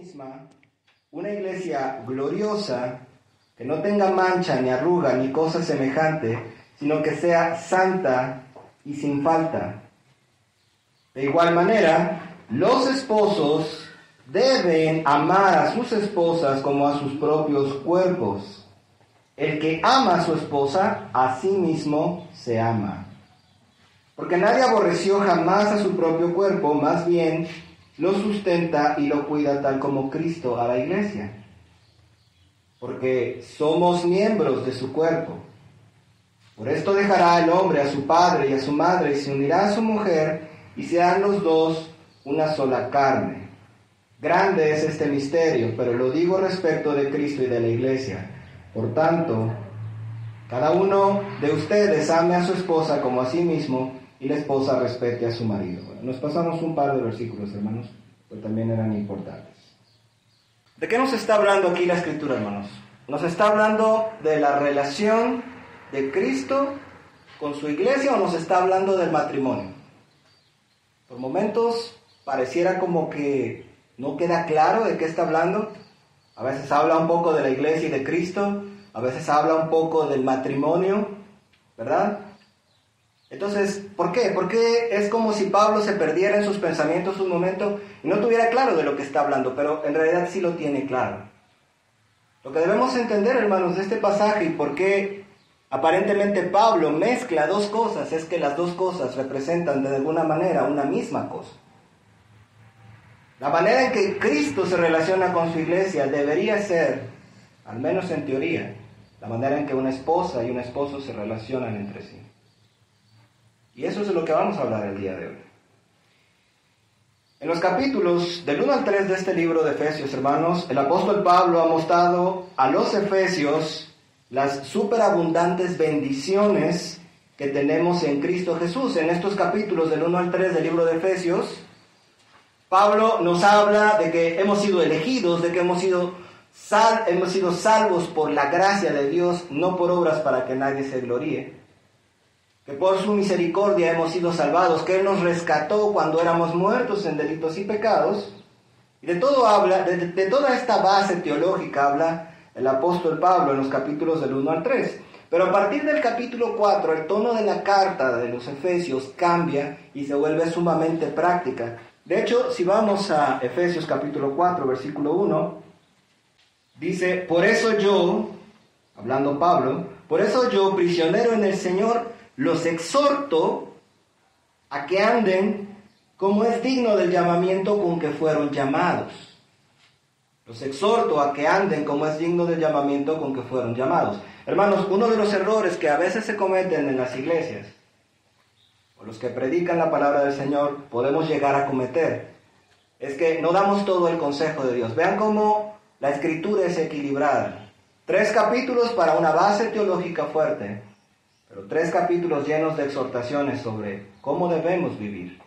misma una iglesia gloriosa, que no tenga mancha, ni arruga, ni cosa semejante, sino que sea santa y sin falta. De igual manera, los esposos deben amar a sus esposas como a sus propios cuerpos. El que ama a su esposa, a sí mismo se ama. Porque nadie aborreció jamás a su propio cuerpo, más bien lo sustenta y lo cuida tal como Cristo a la iglesia. Porque somos miembros de su cuerpo. Por esto dejará el hombre a su padre y a su madre y se unirá a su mujer y serán los dos una sola carne. Grande es este misterio, pero lo digo respecto de Cristo y de la iglesia. Por tanto, cada uno de ustedes ame a su esposa como a sí mismo y la esposa respete a su marido. Bueno, nos pasamos un par de versículos, hermanos, pero también eran importantes. ¿De qué nos está hablando aquí la Escritura, hermanos? Nos está hablando de la relación de Cristo con su iglesia, o nos está hablando del matrimonio. Por momentos pareciera como que no queda claro de qué está hablando. A veces habla un poco de la iglesia y de Cristo, a veces habla un poco del matrimonio, ¿verdad? Entonces, ¿por qué? Porque es como si Pablo se perdiera en sus pensamientos un momento y no tuviera claro de lo que está hablando, pero en realidad sí lo tiene claro. Lo que debemos entender, hermanos, de este pasaje y por qué aparentemente Pablo mezcla dos cosas, es que las dos cosas representan de alguna manera una misma cosa. La manera en que Cristo se relaciona con su iglesia debería ser, al menos en teoría, la manera en que una esposa y un esposo se relacionan entre sí. Y eso es de lo que vamos a hablar el día de hoy. En los capítulos del 1 al 3 de este libro de Efesios, hermanos, el apóstol Pablo ha mostrado a los efesios las superabundantes bendiciones que tenemos en Cristo Jesús. En estos capítulos del 1 al 3 del libro de Efesios, Pablo nos habla de que hemos sido elegidos, de que hemos sido salvos por la gracia de Dios, no por obras para que nadie se gloríe. Que por su misericordia hemos sido salvados, que Él nos rescató cuando éramos muertos en delitos y pecados. Y de todo habla, de toda esta base teológica habla el apóstol Pablo en los capítulos del 1 al 3. Pero a partir del capítulo 4, el tono de la carta de los Efesios cambia y se vuelve sumamente práctica. De hecho, si vamos a Efesios capítulo 4, versículo 1, dice, por eso yo, hablando Pablo, por eso yo, prisionero en el Señor, los exhorto a que anden como es digno del llamamiento con que fueron llamados. Los exhorto a que anden como es digno del llamamiento con que fueron llamados. Hermanos, uno de los errores que a veces se cometen en las iglesias, o los que predican la palabra del Señor, podemos llegar a cometer, es que no damos todo el consejo de Dios. Vean cómo la Escritura es equilibrada. 3 capítulos para una base teológica fuerte, pero 3 capítulos llenos de exhortaciones sobre cómo debemos vivir.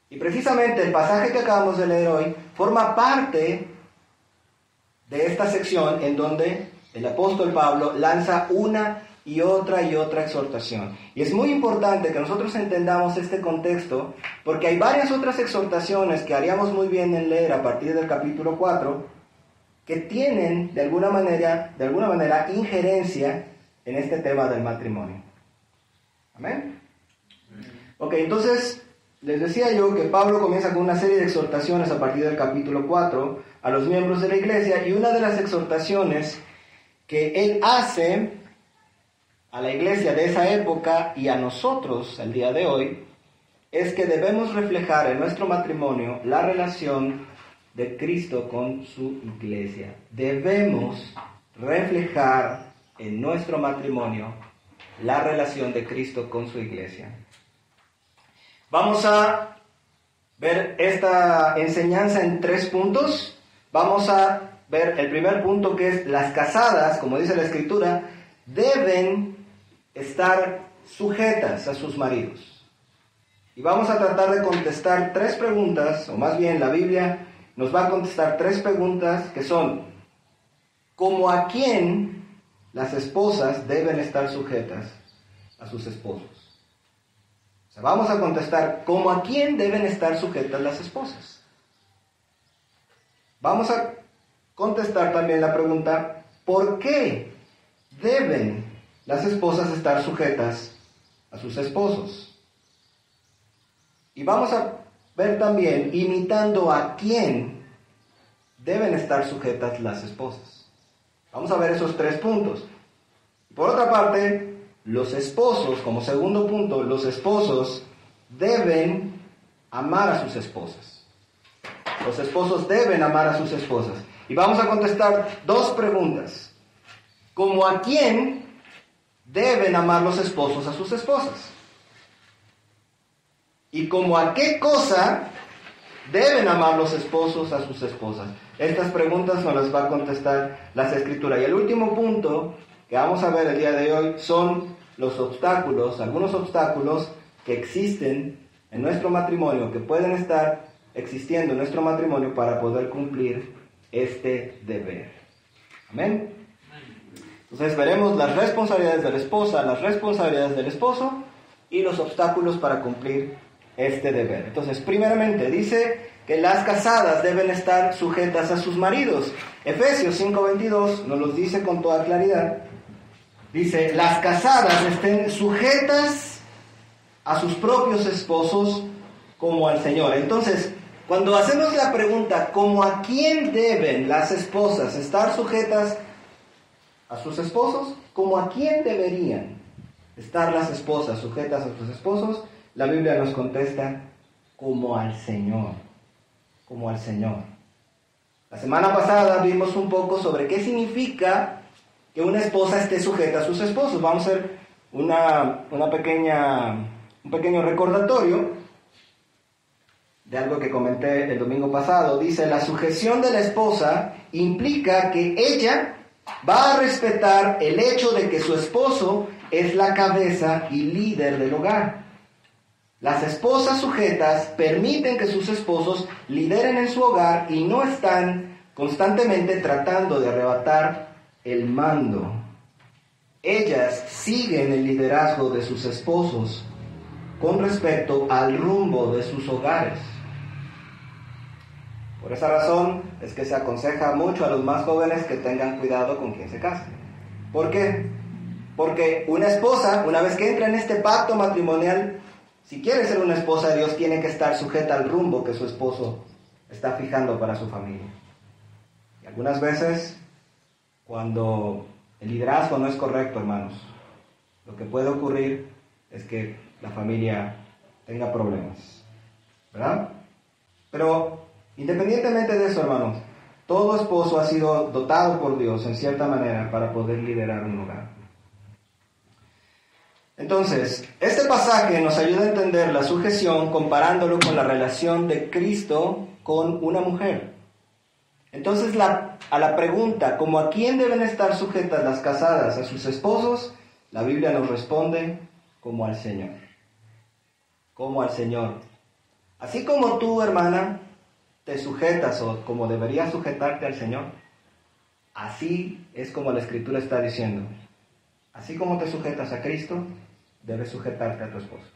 Y precisamente el pasaje que acabamos de leer hoy forma parte de esta sección en donde el apóstol Pablo lanza una y otra exhortación. Y es muy importante que nosotros entendamos este contexto, porque hay varias otras exhortaciones que haríamos muy bien en leer a partir del capítulo 4, que tienen de alguna manera injerencia en este tema del matrimonio. ¿Amén? Ok, entonces les decía yo que Pablo comienza con una serie de exhortaciones a partir del capítulo 4 a los miembros de la iglesia, y una de las exhortaciones que él hace a la iglesia de esa época y a nosotros al día de hoy es que debemos reflejar en nuestro matrimonio la relación de Cristo con su iglesia. Debemos reflejar en nuestro matrimonio la relación de Cristo con su iglesia. Vamos a ver esta enseñanza en 3 puntos. Vamos a ver el primer punto, que es las casadas, como dice la Escritura, deben estar sujetas a sus maridos. Y vamos a tratar de contestar 3 preguntas, o más bien la Biblia nos va a contestar 3 preguntas que son: ¿cómo a quién las esposas deben estar sujetas a sus esposos? O sea, vamos a contestar ¿cómo a quién deben estar sujetas las esposas? vamos a contestar también la pregunta, ¿por qué deben las esposas estar sujetas a sus esposos? Y vamos a ver también, imitando a quién deben estar sujetas las esposas. Vamos a ver esos 3 puntos. Por otra parte, los esposos, como segundo punto, los esposos deben amar a sus esposas. Los esposos deben amar a sus esposas. Y vamos a contestar 2 preguntas. ¿Cómo a quién deben amar los esposos a sus esposas? ¿Y como a qué cosa deben amar los esposos a sus esposas? Estas preguntas nos las va a contestar las Escrituras. Y el último punto que vamos a ver el día de hoy son los obstáculos, algunos obstáculos que existen en nuestro matrimonio, que pueden estar existiendo en nuestro matrimonio para poder cumplir este deber. Amén. Entonces veremos las responsabilidades de la esposa, las responsabilidades del esposo y los obstáculos para cumplir este deber. Entonces, primeramente dice que las casadas deben estar sujetas a sus maridos. Efesios 5:22 nos lo dice con toda claridad. Dice, las casadas estén sujetas a sus propios esposos como al Señor. Entonces, cuando hacemos la pregunta, ¿cómo a quién deben las esposas estar sujetas a sus esposos? ¿Cómo a quién deberían estar las esposas sujetas a sus esposos? La Biblia nos contesta, como al Señor, como al Señor. La semana pasada vimos un poco sobre qué significa que una esposa esté sujeta a sus esposos. Vamos a hacer un pequeño recordatorio de algo que comenté el domingo pasado. Dice, la sujeción de la esposa implica que ella va a respetar el hecho de que su esposo es la cabeza y líder del hogar. Las esposas sujetas permiten que sus esposos lideren en su hogar y no están constantemente tratando de arrebatar el mando. Ellas siguen el liderazgo de sus esposos con respecto al rumbo de sus hogares. Por esa razón es que se aconseja mucho a los más jóvenes que tengan cuidado con quien se casen. ¿Por qué? Porque una esposa, una vez que entra en este pacto matrimonial, si quiere ser una esposa de Dios, tiene que estar sujeta al rumbo que su esposo está fijando para su familia. Y algunas veces, cuando el liderazgo no es correcto, hermanos, lo que puede ocurrir es que la familia tenga problemas, ¿verdad? Pero independientemente de eso, hermanos, todo esposo ha sido dotado por Dios en cierta manera para poder liderar un hogar. Entonces, este pasaje nos ayuda a entender la sujeción comparándolo con la relación de Cristo con una mujer. Entonces, a la pregunta, ¿cómo a quién deben estar sujetas las casadas a sus esposos? La Biblia nos responde, como al Señor. Como al Señor. Así como tú, hermana, te sujetas o como deberías sujetarte al Señor, así es como la Escritura está diciendo. Así como te sujetas a Cristo, debes sujetarte a tu esposo.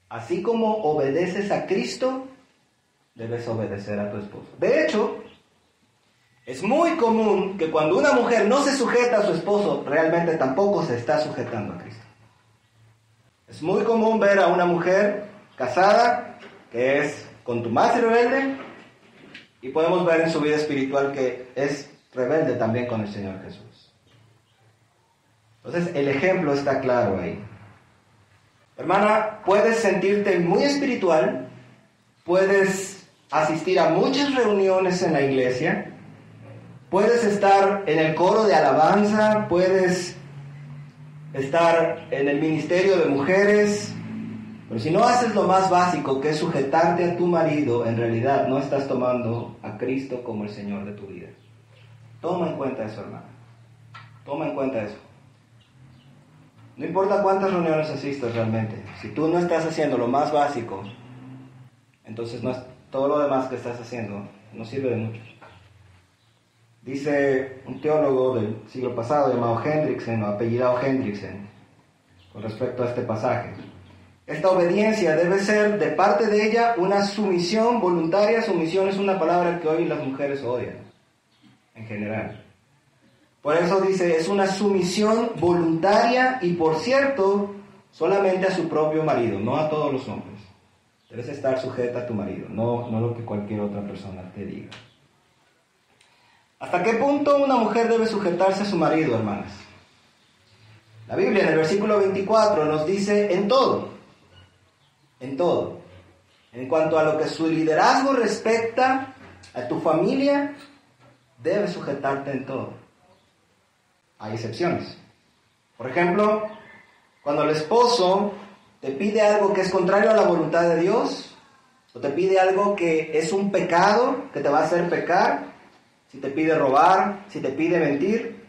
Así como obedeces a Cristo, debes obedecer a tu esposo. De hecho, es muy común que cuando una mujer no se sujeta a su esposo, realmente tampoco se está sujetando a Cristo. Es muy común ver a una mujer casada que es contumaz y rebelde, y podemos ver en su vida espiritual que es rebelde también con el Señor Jesús. Entonces, el ejemplo está claro ahí. Hermana, puedes sentirte muy espiritual, puedes asistir a muchas reuniones en la iglesia, puedes estar en el coro de alabanza, puedes estar en el ministerio de mujeres, pero si no haces lo más básico, que es sujetarte a tu marido, en realidad no estás tomando a Cristo como el Señor de tu vida. Toma en cuenta eso, hermana. Toma en cuenta eso. No importa cuántas reuniones asistas realmente, si tú no estás haciendo lo más básico, entonces todo lo demás que estás haciendo no sirve de mucho. Dice un teólogo del siglo pasado llamado Hendriksen, o apellidado Hendriksen, con respecto a este pasaje. Esta obediencia debe ser de parte de ella una sumisión voluntaria. Sumisión es una palabra que hoy las mujeres odian, en general. Por eso dice, es una sumisión voluntaria y, por cierto, solamente a su propio marido, no a todos los hombres. Debes estar sujeta a tu marido, no lo que cualquier otra persona te diga. ¿Hasta qué punto una mujer debe sujetarse a su marido, hermanas? La Biblia en el versículo 24 nos dice en todo. En todo. En cuanto a lo que su liderazgo respecta a tu familia, debes sujetarte en todo. Hay excepciones. Por ejemplo, cuando el esposo te pide algo que es contrario a la voluntad de Dios, o te pide algo que es un pecado, que te va a hacer pecar, si te pide robar, si te pide mentir,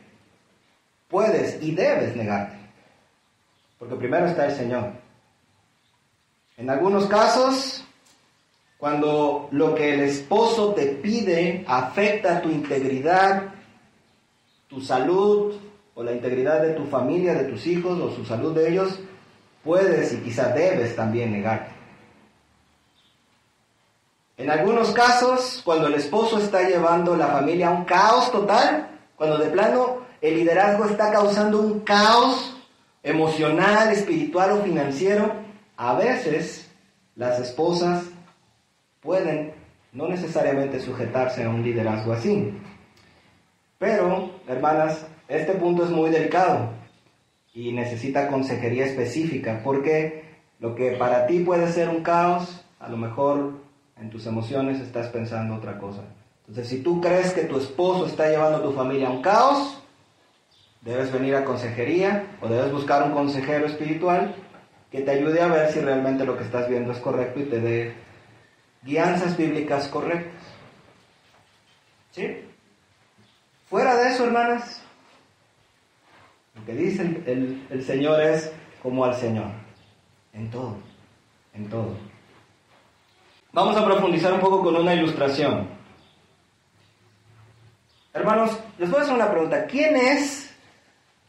puedes y debes negarte. Porque primero está el Señor. En algunos casos, cuando lo que el esposo te pide afecta tu integridad, tu salud, o la integridad de tu familia, de tus hijos, o su salud de ellos, puedes y quizás debes también negarte. En algunos casos, cuando el esposo está llevando la familia a un caos total, cuando de plano el liderazgo está causando un caos emocional, espiritual o financiero, a veces las esposas pueden no necesariamente sujetarse a un liderazgo así. Pero, hermanas, este punto es muy delicado y necesita consejería específica, porque lo que para ti puede ser un caos, a lo mejor en tus emociones estás pensando otra cosa. Entonces, si tú crees que tu esposo está llevando a tu familia a un caos, debes venir a consejería o debes buscar un consejero espiritual que te ayude a ver si realmente lo que estás viendo es correcto y te dé guianzas bíblicas correctas. ¿Sí? Fuera de eso, hermanas, lo que dice el Señor es como al Señor, en todo, en todo. Vamos a profundizar un poco con una ilustración. Hermanos, les voy a hacer una pregunta. ¿Quién es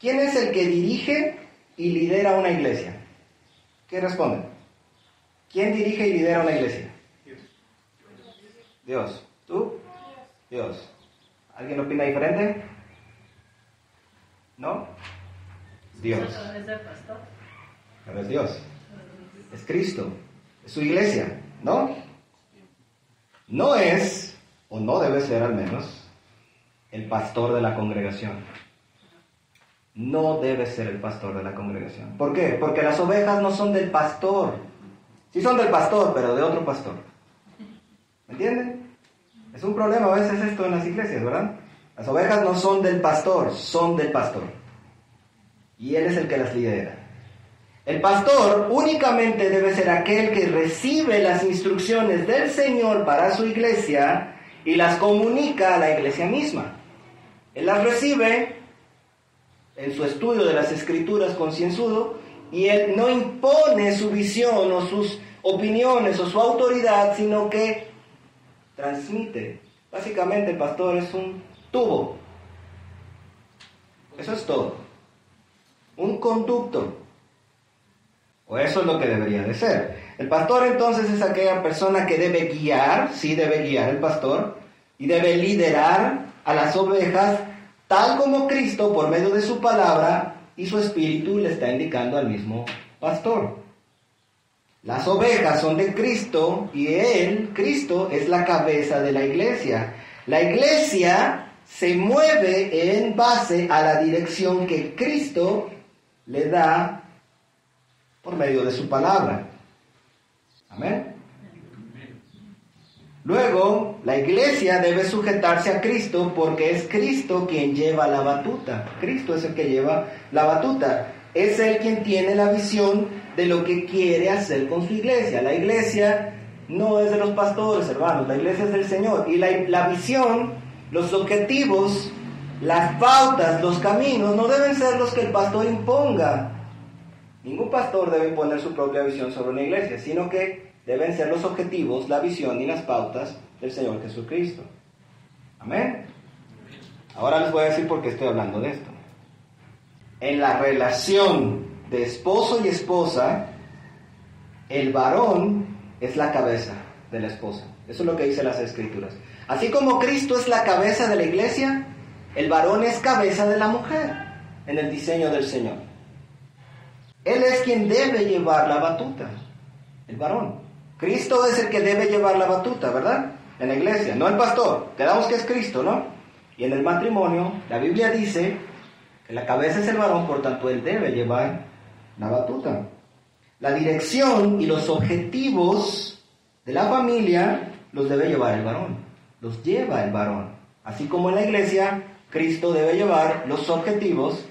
el que dirige y lidera una iglesia? ¿Qué responden? ¿Quién dirige y lidera una iglesia? Dios. ¿Tú? Dios. ¿Alguien opina diferente? ¿No? Dios. ¿Es el pastor? Pero es Dios. Es Cristo. Es su iglesia, ¿no? No es, o no debe ser al menos, el pastor de la congregación. No debe ser el pastor de la congregación. ¿Por qué? Porque las ovejas no son del pastor. Sí son del pastor, pero de otro pastor. ¿Me entienden? Es un problema a veces esto en las iglesias, ¿verdad? Las ovejas no son del pastor, son del pastor. Y él es el que las lidera. El pastor únicamente debe ser aquel que recibe las instrucciones del Señor para su iglesia y las comunica a la iglesia misma. Él las recibe en su estudio de las Escrituras concienzudo y él no impone su visión o sus opiniones o su autoridad, sino que transmite. Básicamente el pastor es un tubo. Eso es todo. Un conducto. O eso es lo que debería de ser. El pastor entonces es aquella persona que debe guiar, sí debe guiar el pastor, y debe liderar a las ovejas tal como Cristo por medio de su palabra y su espíritu le está indicando al mismo pastor. Las ovejas son de Cristo y él, Cristo, es la cabeza de la iglesia. La iglesia se mueve en base a la dirección que Cristo le da por medio de su palabra. Amén. Luego, la iglesia debe sujetarse a Cristo porque es Cristo quien lleva la batuta. Cristo es el que lleva la batuta. Es Él quien tiene la visión de lo que quiere hacer con su iglesia. La iglesia no es de los pastores, hermanos. La iglesia es del Señor. Y la visión, los objetivos, las pautas, los caminos, no deben ser los que el pastor imponga. Ningún pastor debe imponer su propia visión sobre una iglesia, sino que deben ser los objetivos, la visión y las pautas del Señor Jesucristo. Amén. Ahora les voy a decir por qué estoy hablando de esto. En la relación de esposo y esposa, el varón es la cabeza de la esposa. Eso es lo que dicen las Escrituras. Así como Cristo es la cabeza de la iglesia, el varón es cabeza de la mujer en el diseño del Señor. Él es quien debe llevar la batuta, el varón. Cristo es el que debe llevar la batuta, ¿verdad? En la iglesia, no el pastor. Quedamos que es Cristo, ¿no? Y en el matrimonio, la Biblia dice que la cabeza es el varón, por tanto, él debe llevar la batuta. La dirección y los objetivos de la familia los debe llevar el varón. Los lleva el varón. Así como en la iglesia, Cristo debe llevar los objetivos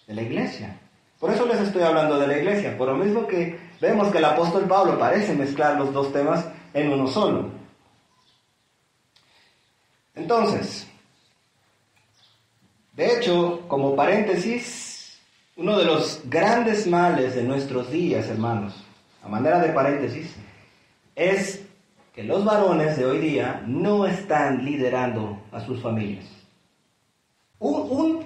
de la iglesia. Por eso les estoy hablando de la iglesia. Por lo mismo que vemos que el apóstol Pablo parece mezclar los dos temas en uno solo. Entonces, de hecho, como paréntesis, uno de los grandes males de nuestros días, hermanos, a manera de paréntesis, es que los varones de hoy día no están liderando a sus familias. Una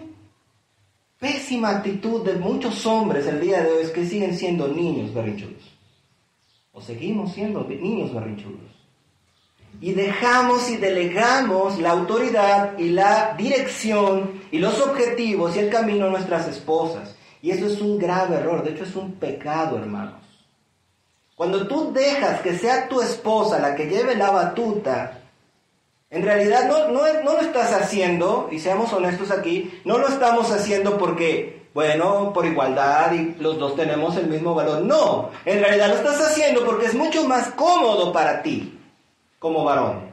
pésima actitud de muchos hombres el día de hoy es que siguen siendo niños berrinchudos. O seguimos siendo niños berrinchudos. Y dejamos y delegamos la autoridad y la dirección y los objetivos y el camino a nuestras esposas. Y eso es un grave error, de hecho es un pecado, hermanos. Cuando tú dejas que sea tu esposa la que lleve la batuta, en realidad no lo estás haciendo, y seamos honestos aquí, no lo estamos haciendo porque, bueno, por igualdad y los dos tenemos el mismo valor. No, en realidad lo estás haciendo porque es mucho más cómodo para ti como varón.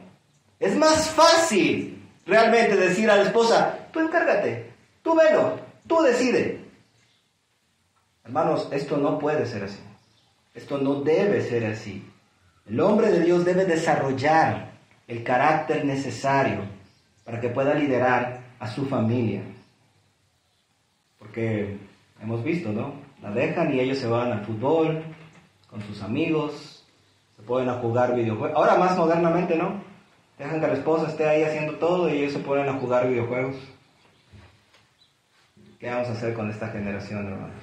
Es más fácil realmente decir a la esposa, tú encárgate, tú velo, tú decide. Hermanos, esto no puede ser así. Esto no debe ser así. El hombre de Dios debe desarrollar el carácter necesario para que pueda liderar a su familia. Porque hemos visto, ¿no? La dejan y ellos se van al fútbol con sus amigos, se ponen a jugar videojuegos. Ahora más modernamente, ¿no? Dejan que la esposa esté ahí haciendo todo y ellos se ponen a jugar videojuegos. ¿Qué vamos a hacer con esta generación, hermanos?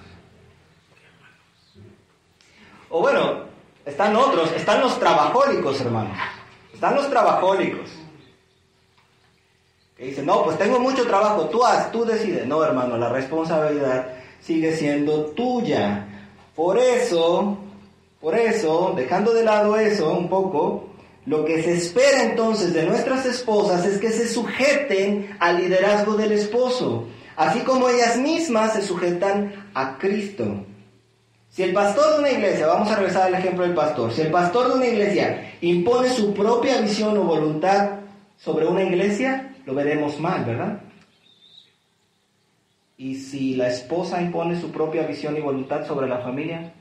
O bueno, están los trabajólicos, hermanos. Están los trabajólicos. Que dicen, no, pues tengo mucho trabajo, tú decides. No, hermano, la responsabilidad sigue siendo tuya. Por eso, dejando de lado eso un poco, lo que se espera entonces de nuestras esposas es que se sujeten al liderazgo del esposo, así como ellas mismas se sujetan a Cristo. Si el pastor de una iglesia, vamos a regresar al ejemplo del pastor, si el pastor de una iglesia impone su propia visión o voluntad sobre una iglesia, lo veremos mal, ¿verdad? Y si la esposa impone su propia visión y voluntad sobre la familia,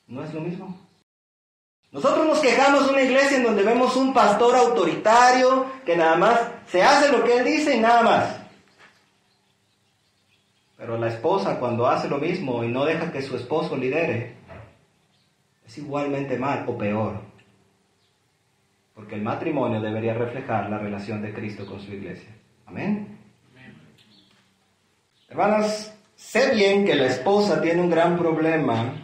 ¿no es lo mismo? Nosotros nos quejamos de una iglesia en donde vemos un pastor autoritario que nada más se hace lo que él dice y nada más. Pero la esposa, cuando hace lo mismo y no deja que su esposo lidere, es igualmente mal o peor. Porque el matrimonio debería reflejar la relación de Cristo con su iglesia. Amén. Hermanos, sé bien que la esposa tiene un gran problema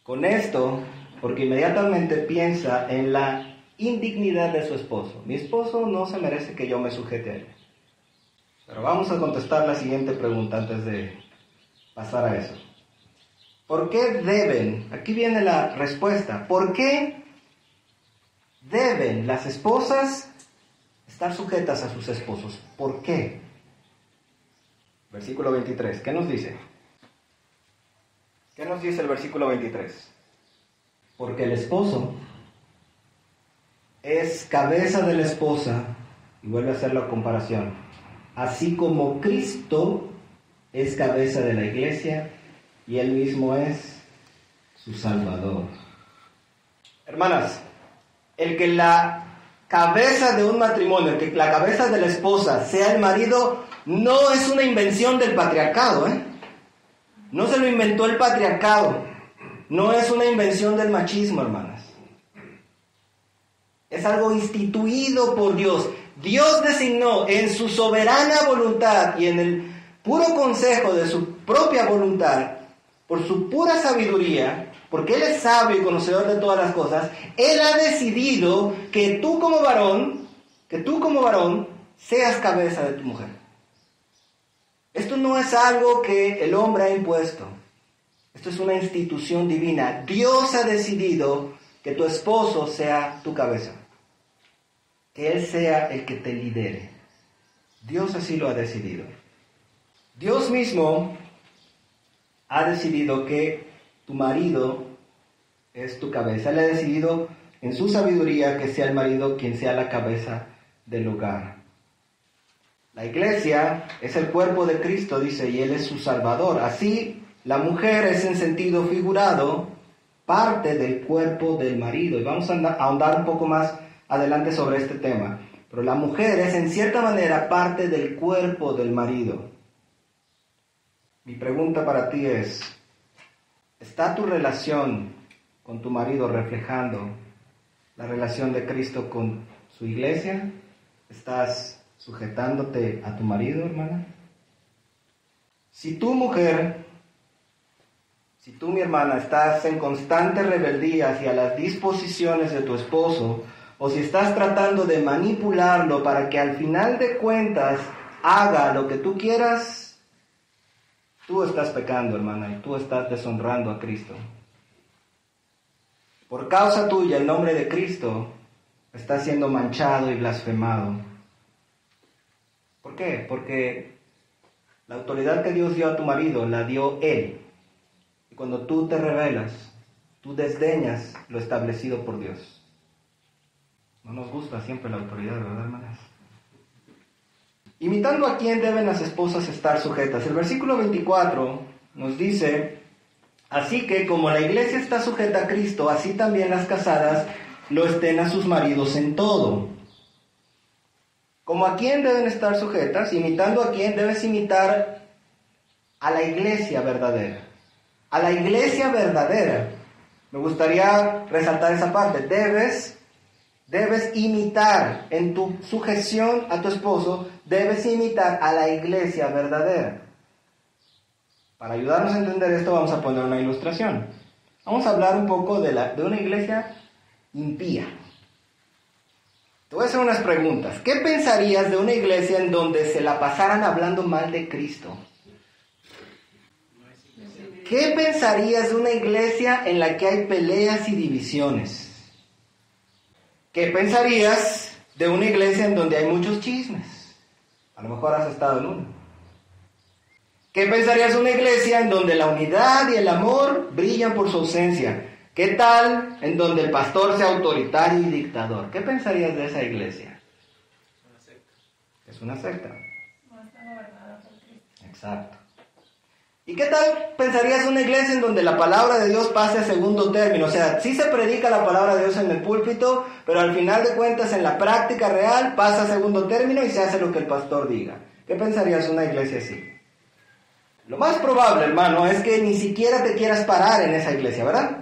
con esto, porque inmediatamente piensa en la indignidad de su esposo. Mi esposo no se merece que yo me sujete a él. Pero vamos a contestar la siguiente pregunta antes de pasar a eso. ¿Por qué deben? Aquí viene la respuesta. ¿Por qué deben las esposas estar sujetas a sus esposos? ¿Por qué? Versículo 23. ¿Qué nos dice? ¿Qué nos dice el versículo 23? Porque el esposo es cabeza de la esposa, y vuelve a hacer la comparación, así como Cristo es cabeza de la iglesia y Él mismo es su Salvador. Hermanas, el que la cabeza de un matrimonio, el que la cabeza de la esposa sea el marido, no es una invención del patriarcado, No se lo inventó el patriarcado, no es una invención del machismo, hermanas. Es algo instituido por Dios. Dios designó en su soberana voluntad y en el puro consejo de su propia voluntad, por su pura sabiduría, porque Él es sabio y conocedor de todas las cosas, Él ha decidido que tú como varón, seas cabeza de tu mujer. Esto no es algo que el hombre ha impuesto. Esto es una institución divina. Dios ha decidido que tu esposo sea tu cabeza. Que Él sea el que te lidere. Dios así lo ha decidido. Dios mismo ha decidido que tu marido es tu cabeza. Él ha decidido en su sabiduría que sea el marido quien sea la cabeza del hogar. La iglesia es el cuerpo de Cristo, dice, y Él es su Salvador. Así, la mujer es en sentido figurado parte del cuerpo del marido. Y vamos a ahondar un poco más adelante sobre este tema. Pero la mujer es en cierta manera parte del cuerpo del marido. Mi pregunta para ti es, ¿está tu relación con tu marido reflejando la relación de Cristo con su iglesia? ¿Estás sujetándote a tu marido, hermana? Si tú, mujer, si tú, mi hermana, estás en constante rebeldía hacia las disposiciones de tu esposo, o si estás tratando de manipularlo para que al final de cuentas haga lo que tú quieras, tú estás pecando, hermana, y tú estás deshonrando a Cristo. Por causa tuya, el nombre de Cristo está siendo manchado y blasfemado. ¿Por qué? Porque la autoridad que Dios dio a tu marido la dio Él. Y cuando tú te rebelas, tú desdeñas lo establecido por Dios. No nos gusta siempre la autoridad, ¿verdad, hermanas? Imitando a quién deben las esposas estar sujetas. El versículo 24 nos dice, así que como la iglesia está sujeta a Cristo, así también las casadas lo estén a sus maridos en todo. Como a quién deben estar sujetas, imitando a quién debes imitar a la iglesia verdadera. A la iglesia verdadera. Me gustaría resaltar esa parte. Debes imitar en tu sujeción a tu esposo, debes imitar a la iglesia verdadera. Para ayudarnos a entender esto vamos a poner una ilustración. Vamos a hablar un poco de una iglesia impía. Te voy a hacer unas preguntas. ¿Qué pensarías de una iglesia en donde se la pasaran hablando mal de Cristo? ¿Qué pensarías de una iglesia en la que hay peleas y divisiones? ¿Qué pensarías de una iglesia en donde hay muchos chismes? A lo mejor has estado en uno. ¿Qué pensarías de una iglesia en donde la unidad y el amor brillan por su ausencia? ¿Qué tal en donde el pastor sea autoritario y dictador? ¿Qué pensarías de esa iglesia? Una secta. Es una secta. No está gobernada por Cristo. Exacto. ¿Y qué tal pensarías de una iglesia en donde la palabra de Dios pase a segundo término? O sea, sí se predica la palabra de Dios en el púlpito, pero al final de cuentas en la práctica real pasa a segundo término y se hace lo que el pastor diga. ¿Qué pensarías de una iglesia así? Lo más probable, hermano, es que ni siquiera te quieras parar en esa iglesia, ¿verdad?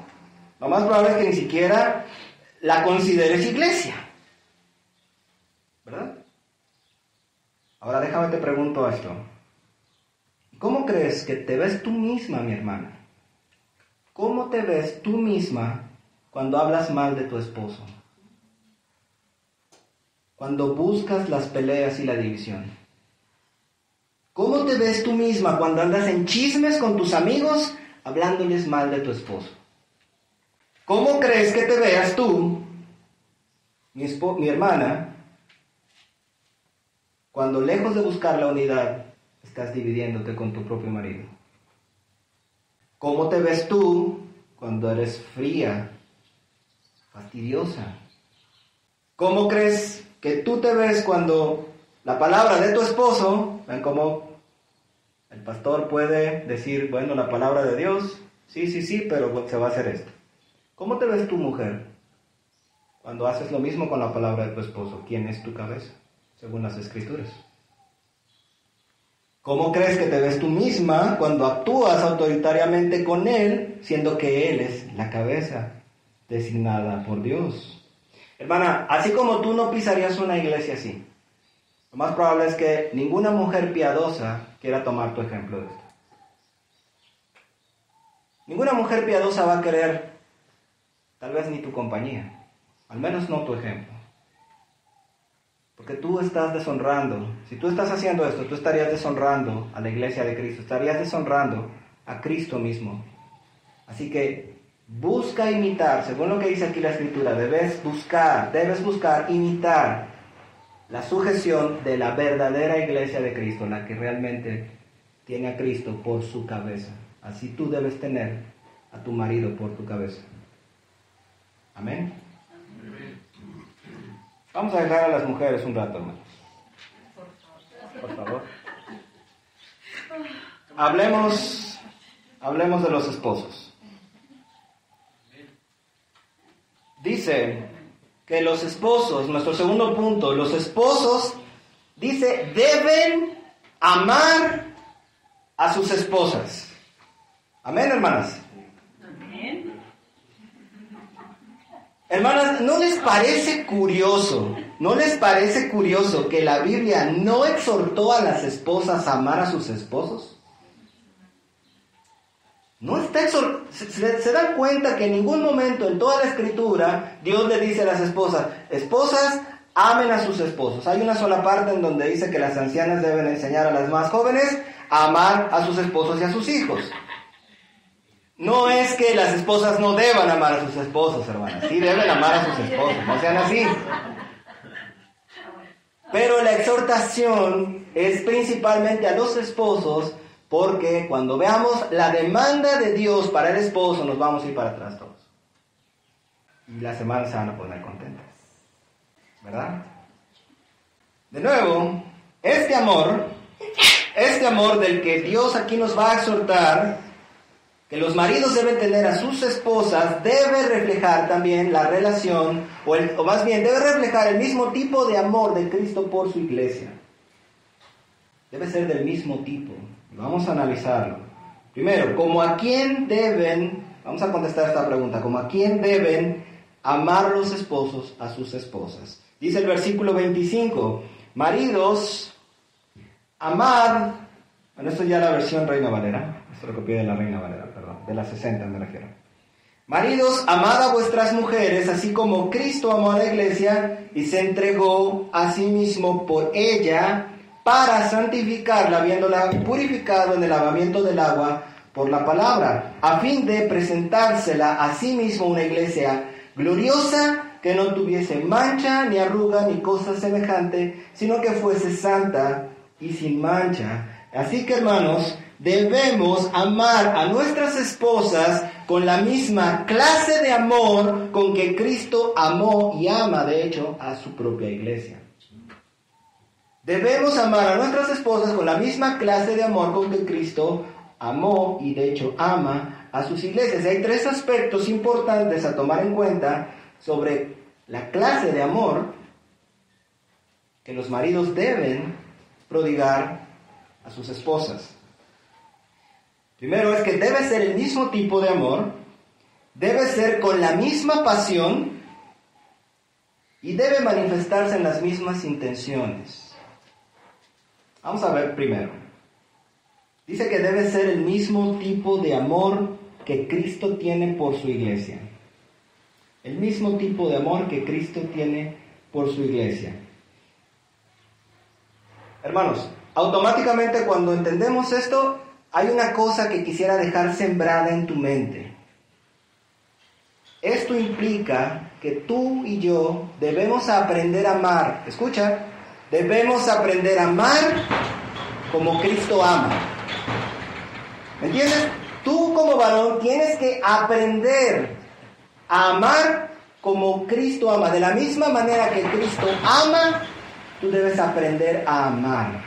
Lo más probable es que ni siquiera la consideres iglesia, ¿verdad? Ahora déjame te pregunto esto. ¿Cómo crees que te ves tú misma, mi hermana? ¿Cómo te ves tú misma cuando hablas mal de tu esposo? Cuando buscas las peleas y la división. ¿Cómo te ves tú misma cuando andas en chismes con tus amigos hablándoles mal de tu esposo? ¿Cómo crees que te veas tú, mi hermana, cuando lejos de buscar la unidad, estás dividiéndote con tu propio marido? ¿Cómo te ves tú cuando eres fría, fastidiosa? ¿Cómo crees que tú te ves cuando la palabra de tu esposo, ven cómo el pastor puede decir, bueno, la palabra de Dios, sí, pero se va a hacer esto? ¿Cómo te ves tu mujer cuando haces lo mismo con la palabra de tu esposo? ¿Quién es tu cabeza? Según las Escrituras. ¿Cómo crees que te ves tú misma cuando actúas autoritariamente con Él, siendo que Él es la cabeza designada por Dios? Hermana, así como tú no pisarías una iglesia así, lo más probable es que ninguna mujer piadosa quiera tomar tu ejemplo de esto. Ninguna mujer piadosa va a querer, tal vez ni tu compañía, al menos no tu ejemplo. Porque tú estás deshonrando, si tú estás haciendo esto, tú estarías deshonrando a la iglesia de Cristo, estarías deshonrando a Cristo mismo. Así que busca imitar, según lo que dice aquí la Escritura, debes buscar imitar la sujeción de la verdadera iglesia de Cristo, la que realmente tiene a Cristo por su cabeza. Así tú debes tener a tu marido por tu cabeza. Amén. Vamos a dejar a las mujeres un rato, hermanos. Por favor. Hablemos de los esposos. Dice que los esposos, nuestro segundo punto, los esposos, dice, deben amar a sus esposas. Amén, hermanas. Amén. Hermanas, ¿no les parece curioso? ¿No les parece curioso que la Biblia no exhortó a las esposas a amar a sus esposos? No está ¿Se dan cuenta que en ningún momento en toda la Escritura Dios le dice a las esposas, esposas, amen a sus esposos? Hay una sola parte en donde dice que las ancianas deben enseñar a las más jóvenes a amar a sus esposos y a sus hijos. No es que las esposas no deban amar a sus esposos, hermanas. Sí deben amar a sus esposos, no sean así. Pero la exhortación es principalmente a los esposos, porque cuando veamos la demanda de Dios para el esposo, nos vamos a ir para atrás todos. Y las hermanas se van a poner contentas. ¿Verdad? De nuevo, este amor del que Dios aquí nos va a exhortar, que los maridos deben tener a sus esposas, debe reflejar también la relación, o más bien, debe reflejar el mismo tipo de amor de Cristo por su iglesia. Debe ser del mismo tipo. Vamos a analizarlo. Primero, ¿cómo a quién deben, vamos a contestar esta pregunta, ¿cómo a quién deben amar los esposos a sus esposas? Dice el versículo 25, maridos, amad, bueno, esto es ya la versión Reina Valera, esto lo copié de la Reina Valera, perdón, de la 60 me refiero. Maridos, amad a vuestras mujeres, así como Cristo amó a la iglesia y se entregó a sí mismo por ella, para santificarla, habiéndola purificado en el lavamiento del agua por la palabra, a fin de presentársela a sí mismo una iglesia gloriosa, que no tuviese mancha, ni arruga, ni cosa semejante, sino que fuese santa y sin mancha. Así que, hermanos, debemos amar a nuestras esposas con la misma clase de amor con que Cristo amó y ama, de hecho, a su propia iglesia. Debemos amar a nuestras esposas con la misma clase de amor con que Cristo amó y de hecho ama a sus iglesias. Y hay tres aspectos importantes a tomar en cuenta sobre la clase de amor que los maridos deben prodigar a sus esposas. Primero es que debe ser el mismo tipo de amor, debe ser con la misma pasión y debe manifestarse en las mismas intenciones. Vamos a ver primero. Dice que debe ser el mismo tipo de amor que Cristo tiene por su iglesia. El mismo tipo de amor que Cristo tiene por su iglesia. Hermanos, automáticamente cuando entendemos esto, hay una cosa que quisiera dejar sembrada en tu mente. Esto implica que tú y yo debemos aprender a amar. Escucha. Debemos aprender a amar como Cristo ama. ¿Me entiendes? Tú como varón tienes que aprender a amar como Cristo ama. De la misma manera que Cristo ama, tú debes aprender a amar.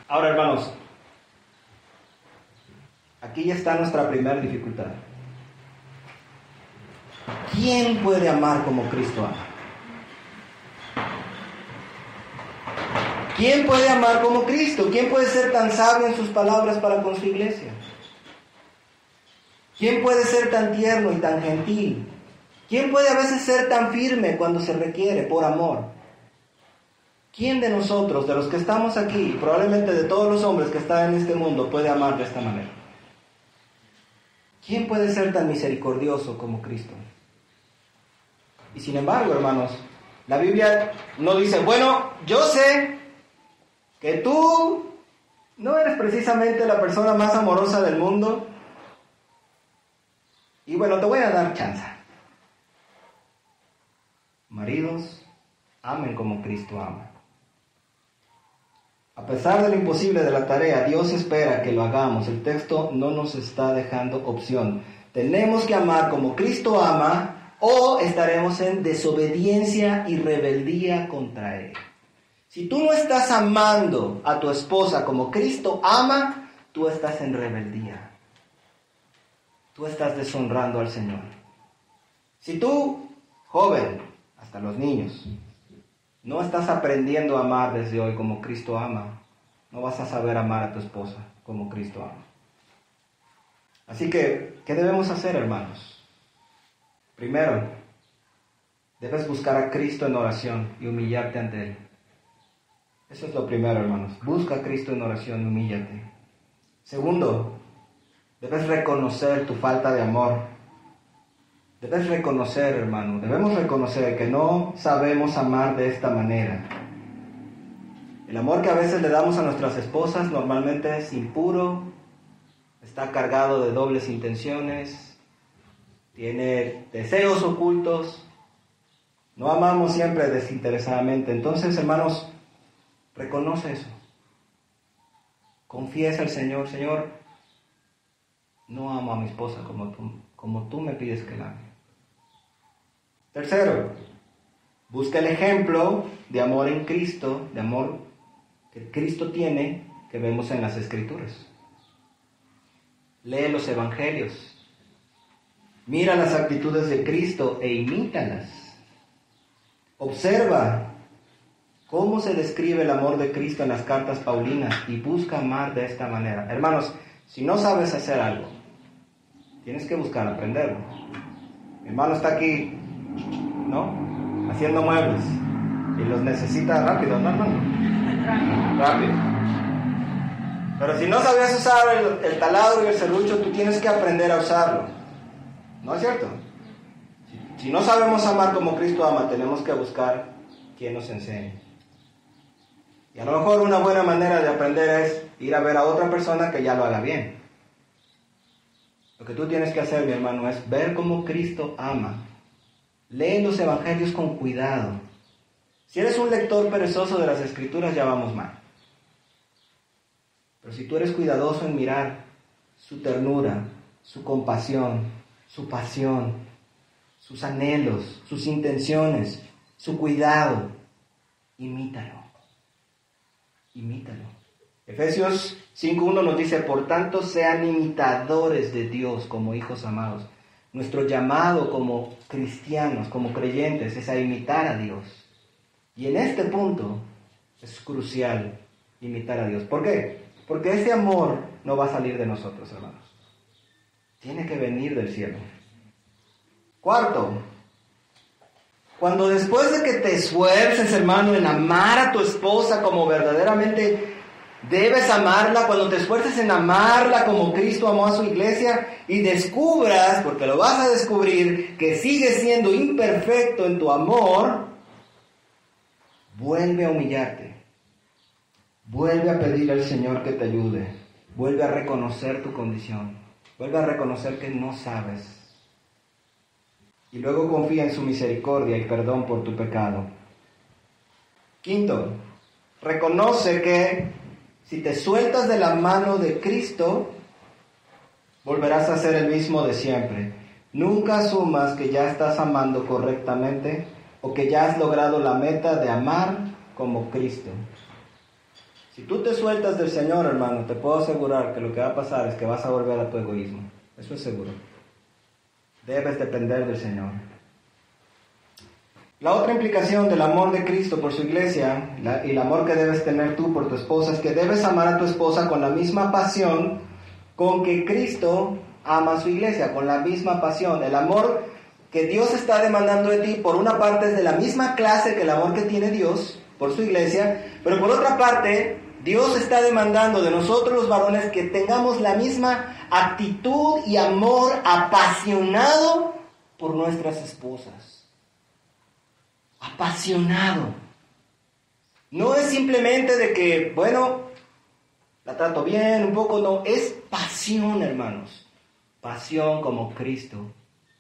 Ahora, hermanos, aquí ya está nuestra primera dificultad. ¿Quién puede amar como Cristo ama? ¿Quién puede amar como Cristo? ¿Quién puede ser tan sabio en sus palabras para con su iglesia? ¿Quién puede ser tan tierno y tan gentil? ¿Quién puede a veces ser tan firme cuando se requiere por amor? ¿Quién de nosotros, de los que estamos aquí, probablemente de todos los hombres que están en este mundo, puede amar de esta manera? ¿Quién puede ser tan misericordioso como Cristo? Y sin embargo, hermanos, la Biblia no dice, bueno, yo sé que tú no eres precisamente la persona más amorosa del mundo, y bueno, te voy a dar chance. Maridos, amen como Cristo ama. A pesar de lo imposible de la tarea, Dios espera que lo hagamos. El texto no nos está dejando opción. Tenemos que amar como Cristo ama o estaremos en desobediencia y rebeldía contra Él. Si tú no estás amando a tu esposa como Cristo ama, tú estás en rebeldía. Tú estás deshonrando al Señor. Si tú, joven, hasta los niños, no estás aprendiendo a amar desde hoy como Cristo ama, no vas a saber amar a tu esposa como Cristo ama. Así que, ¿qué debemos hacer, hermanos? Primero, debes buscar a Cristo en oración y humillarte ante Él. Eso es lo primero, hermanos. Busca a Cristo en oración y humíllate. Segundo, debes reconocer tu falta de amor. Debes reconocer, hermano, debemos reconocer que no sabemos amar de esta manera. El amor que a veces le damos a nuestras esposas normalmente es impuro, está cargado de dobles intenciones, tiene deseos ocultos, no amamos siempre desinteresadamente. Entonces, hermanos, reconoce eso. Confiesa al Señor, Señor, no amo a mi esposa como tú me pides que la ame. Tercero, busca el ejemplo de amor en Cristo, de amor que Cristo tiene, que vemos en las Escrituras. Lee los Evangelios, mira las actitudes de Cristo e imítalas. Observa cómo se describe el amor de Cristo en las cartas paulinas y busca amar de esta manera. Hermanos, si no sabes hacer algo, tienes que buscar aprenderlo. Mi hermano está aquí, ¿no?, haciendo muebles y los necesita rápido, ¿no, hermano? Rápido. Pero si no sabías usar el taladro y el serrucho, tú tienes que aprender a usarlo. ¿No es cierto? Si no sabemos amar como Cristo ama, tenemos que buscar quien nos enseñe. Y a lo mejor una buena manera de aprender es ir a ver a otra persona que ya lo haga bien. Lo que tú tienes que hacer, mi hermano, es ver cómo Cristo ama. Lee los Evangelios con cuidado. Si eres un lector perezoso de las Escrituras, ya vamos mal. Pero si tú eres cuidadoso en mirar su ternura, su compasión, su pasión, sus anhelos, sus intenciones, su cuidado, imítalo. Imítalo. Efesios 5:1 nos dice, por tanto, sean imitadores de Dios como hijos amados. Nuestro llamado como cristianos, como creyentes, es a imitar a Dios. Y en este punto es crucial imitar a Dios. ¿Por qué? Porque ese amor no va a salir de nosotros, hermanos. Tiene que venir del cielo. Cuarto, cuando después de que te esfuerces, hermano, en amar a tu esposa como verdaderamente debes amarla, cuando te esfuerces en amarla como Cristo amó a su iglesia y descubras, porque lo vas a descubrir, que sigues siendo imperfecto en tu amor, vuelve a humillarte. Vuelve a pedirle al Señor que te ayude. Vuelve a reconocer tu condición. Vuelve a reconocer que no sabes. Y luego confía en su misericordia y perdón por tu pecado. Quinto, reconoce que si te sueltas de la mano de Cristo, volverás a ser el mismo de siempre. Nunca asumas que ya estás amando correctamente o que ya has logrado la meta de amar como Cristo. Si tú te sueltas del Señor, hermano, te puedo asegurar que lo que va a pasar es que vas a volver a tu egoísmo. Eso es seguro. Debes depender del Señor. La otra implicación del amor de Cristo por su iglesia y el amor que debes tener tú por tu esposa es que debes amar a tu esposa con la misma pasión con que Cristo ama a su iglesia, con la misma pasión. El amor que Dios está demandando de ti, por una parte, es de la misma clase que el amor que tiene Dios por su iglesia, pero por otra parte, Dios está demandando de nosotros los varones que tengamos la misma actitud y amor apasionado por nuestras esposas. Apasionado. No es simplemente de que, bueno, la trato bien, un poco, no. Es pasión, hermanos. Pasión como Cristo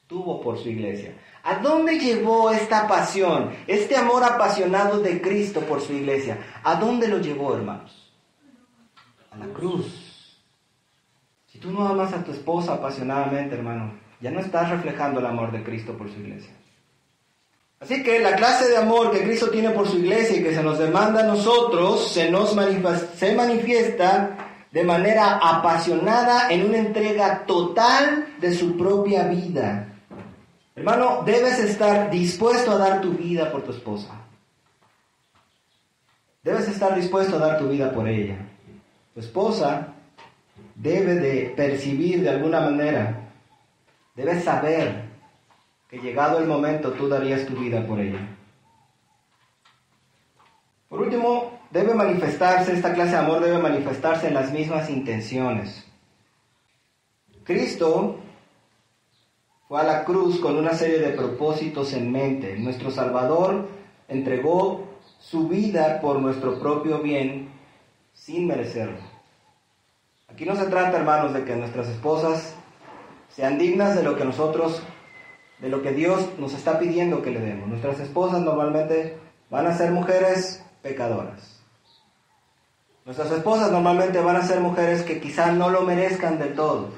tuvo por su iglesia. ¿A dónde llevó esta pasión, este amor apasionado de Cristo por su iglesia? ¿A dónde lo llevó, hermanos? A la cruz. Si tú no amas a tu esposa apasionadamente, hermano, ya no estás reflejando el amor de Cristo por su iglesia. Así que la clase de amor que Cristo tiene por su iglesia y que se nos demanda a nosotros, se manifiesta de manera apasionada en una entrega total de su propia vida. Hermano, debes estar dispuesto a dar tu vida por tu esposa. Debes estar dispuesto a dar tu vida por ella. Tu esposa debe de percibir de alguna manera, debes saber que llegado el momento tú darías tu vida por ella. Por último, esta clase de amor debe manifestarse en las mismas intenciones. Cristo fue a la cruz con una serie de propósitos en mente. Nuestro Salvador entregó su vida por nuestro propio bien sin merecerlo. Aquí no se trata, hermanos, de que nuestras esposas sean dignas de lo que Dios nos está pidiendo que le demos. Nuestras esposas normalmente van a ser mujeres pecadoras. Nuestras esposas normalmente van a ser mujeres que quizás no lo merezcan del todo,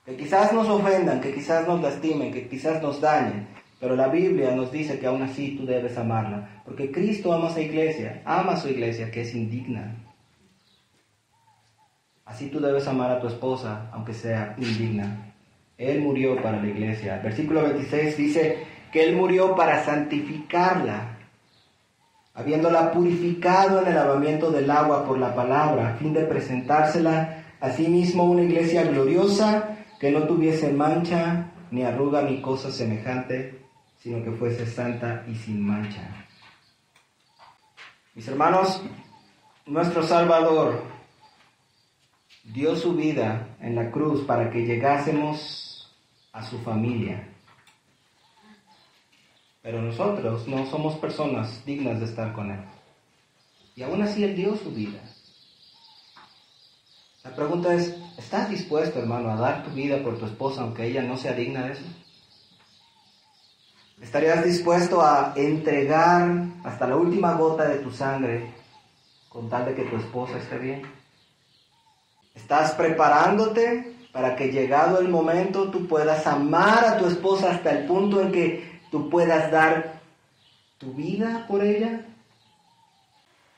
que quizás nos ofendan, que quizás nos lastimen, que quizás nos dañen, pero la Biblia nos dice que aún así tú debes amarla, porque Cristo ama a su iglesia que es indigna. Así tú debes amar a tu esposa, aunque sea indigna. Él murió para la iglesia. El versículo 26 dice que Él murió para santificarla, habiéndola purificado en el lavamiento del agua por la palabra, a fin de presentársela a sí mismo una iglesia gloriosa, que no tuviese mancha, ni arruga, ni cosa semejante, sino que fuese santa y sin mancha. Mis hermanos, nuestro Salvador dio su vida en la cruz para que llegásemos a su familia. Pero nosotros no somos personas dignas de estar con Él. Y aún así Él dio su vida. La pregunta es, ¿estás dispuesto, hermano, a dar tu vida por tu esposa aunque ella no sea digna de eso? ¿Estarías dispuesto a entregar hasta la última gota de tu sangre con tal de que tu esposa esté bien? ¿Estás preparándote para que llegado el momento tú puedas amar a tu esposa hasta el punto en que tú puedas dar tu vida por ella?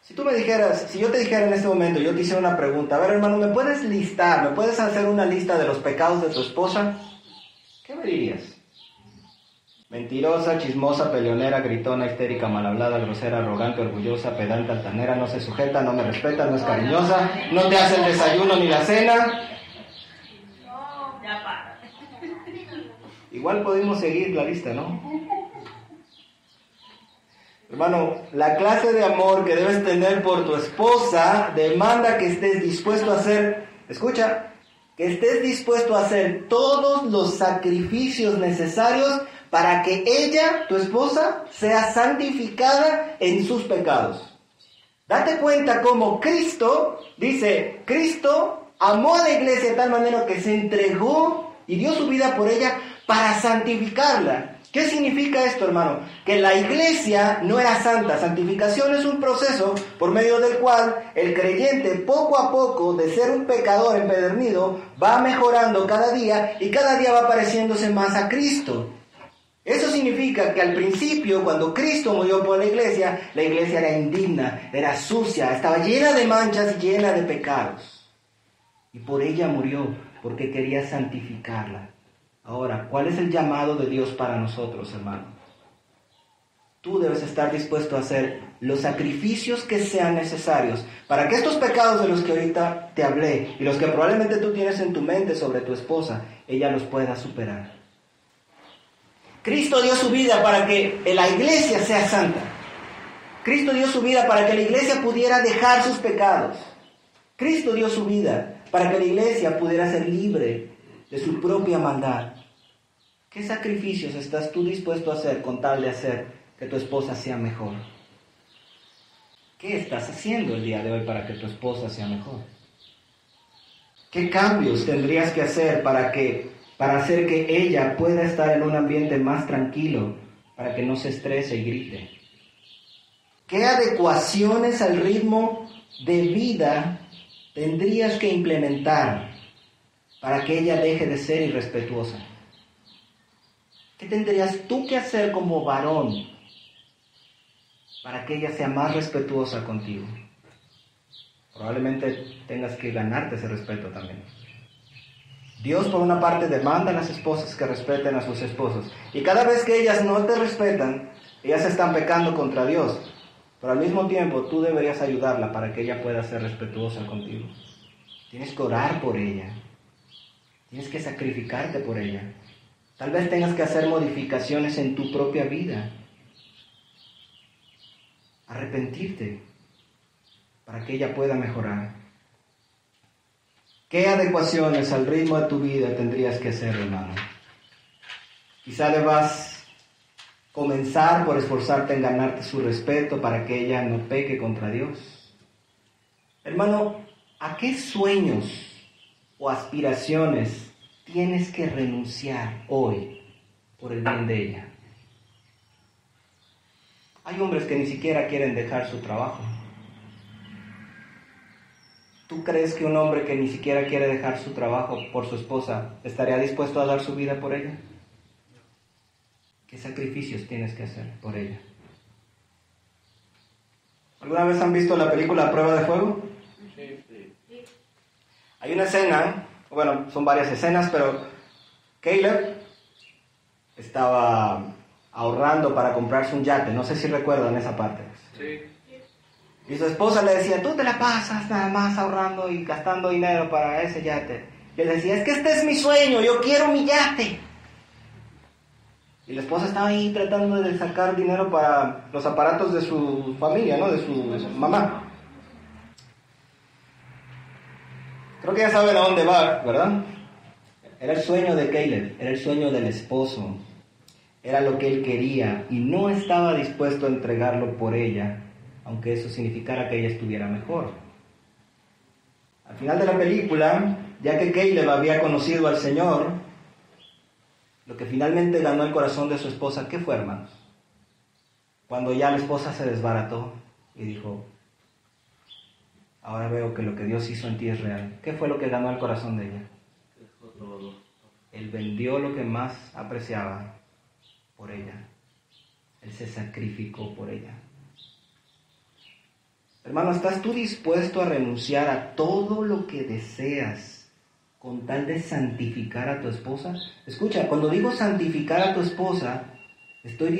Si yo te dijera en este momento, yo te hiciera una pregunta, a ver, hermano, ¿me puedes hacer una lista de los pecados de tu esposa? ¿Qué me dirías? Mentirosa, chismosa, peleonera, gritona, histérica, mal hablada, grosera, arrogante, orgullosa, pedante, altanera, no se sujeta, no me respeta, no es cariñosa, no te hace el desayuno ni la cena. No, ya para. Igual podemos seguir la lista, ¿no? Hermano, la clase de amor que debes tener por tu esposa demanda que estés dispuesto a hacer, que estés dispuesto a hacer todos los sacrificios necesarios para que ella, tu esposa, sea santificada en sus pecados. Date cuenta cómo Cristo amó a la iglesia de tal manera que se entregó y dio su vida por ella para santificarla. ¿Qué significa esto, hermano? Que la iglesia no era santa. Santificación es un proceso por medio del cual el creyente poco a poco, de ser un pecador empedernido, va mejorando cada día y cada día va pareciéndose más a Cristo. Eso significa que al principio, cuando Cristo murió por la iglesia era indigna, era sucia, estaba llena de manchas y llena de pecados. Y por ella murió, porque quería santificarla. Ahora, ¿cuál es el llamado de Dios para nosotros, hermano? Tú debes estar dispuesto a hacer los sacrificios que sean necesarios para que estos pecados de los que ahorita te hablé y los que probablemente tú tienes en tu mente sobre tu esposa, ella los pueda superar. Cristo dio su vida para que la iglesia sea santa. Cristo dio su vida para que la iglesia pudiera dejar sus pecados. Cristo dio su vida para que la iglesia pudiera ser libre de su propia maldad. ¿Qué sacrificios estás tú dispuesto a hacer con tal de hacer que tu esposa sea mejor? ¿Qué estás haciendo el día de hoy para que tu esposa sea mejor? ¿Qué cambios tendrías que hacer para hacer que ella pueda estar en un ambiente más tranquilo, para que no se estrese y grite? ¿Qué adecuaciones al ritmo de vida tendrías que implementar para que ella deje de ser irrespetuosa? ¿Qué tendrías tú que hacer como varón para que ella sea más respetuosa contigo? Probablemente tengas que ganarte ese respeto también. Dios, por una parte, demanda a las esposas que respeten a sus esposos. Y cada vez que ellas no te respetan, ellas están pecando contra Dios. Pero al mismo tiempo, tú deberías ayudarla para que ella pueda ser respetuosa contigo. Tienes que orar por ella. Tienes que sacrificarte por ella. Tal vez tengas que hacer modificaciones en tu propia vida. Arrepentirte para que ella pueda mejorar. ¿Qué adecuaciones al ritmo de tu vida tendrías que hacer, hermano? Quizá debas comenzar por esforzarte en ganarte su respeto para que ella no peque contra Dios. Hermano, ¿a qué sueños o aspiraciones tienes que renunciar hoy por el bien de ella? Hay hombres que ni siquiera quieren dejar su trabajo. ¿Tú crees que un hombre que ni siquiera quiere dejar su trabajo por su esposa estaría dispuesto a dar su vida por ella? ¿Qué sacrificios tienes que hacer por ella? ¿Alguna vez han visto la película Prueba de Fuego? Sí. Hay una escena, bueno, son varias escenas, pero Caleb estaba ahorrando para comprarse un yate. No sé si recuerdan esa parte. Sí. Y su esposa le decía, tú te la pasas nada más ahorrando y gastando dinero para ese yate. Y él decía, es que este es mi sueño, yo quiero mi yate. Y la esposa estaba ahí tratando de sacar dinero para los aparatos de su familia, ¿no? De su mamá. Creo que ya saben a dónde va, ¿verdad? Era el sueño de Caleb, era el sueño del esposo. Era lo que él quería y no estaba dispuesto a entregarlo por ella, aunque eso significara que ella estuviera mejor. Al final de la película, ya que Caleb había conocido al Señor, lo que finalmente ganó el corazón de su esposa, ¿qué fue, hermanos? Cuando ya la esposa se desbarató y dijo, ahora veo que lo que Dios hizo en ti es real. ¿Qué fue lo que ganó el corazón de ella? Él vendió lo que más apreciaba por ella. Él se sacrificó por ella. Hermano, ¿estás tú dispuesto a renunciar a todo lo que deseas con tal de santificar a tu esposa? Escucha, cuando digo santificar a tu esposa, estoy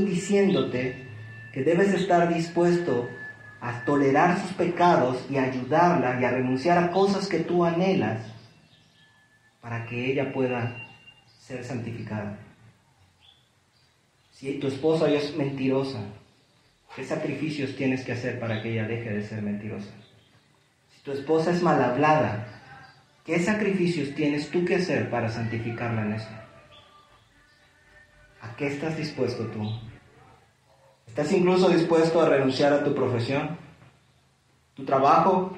diciéndote que debes estar dispuesto a tolerar sus pecados y a ayudarla y a renunciar a cosas que tú anhelas para que ella pueda ser santificada. Si tu esposa ya es mentirosa, ¿qué sacrificios tienes que hacer para que ella deje de ser mentirosa? Si tu esposa es mal hablada, ¿qué sacrificios tienes tú que hacer para santificarla en eso? ¿A qué estás dispuesto tú? ¿Estás incluso dispuesto a renunciar a tu profesión, tu trabajo,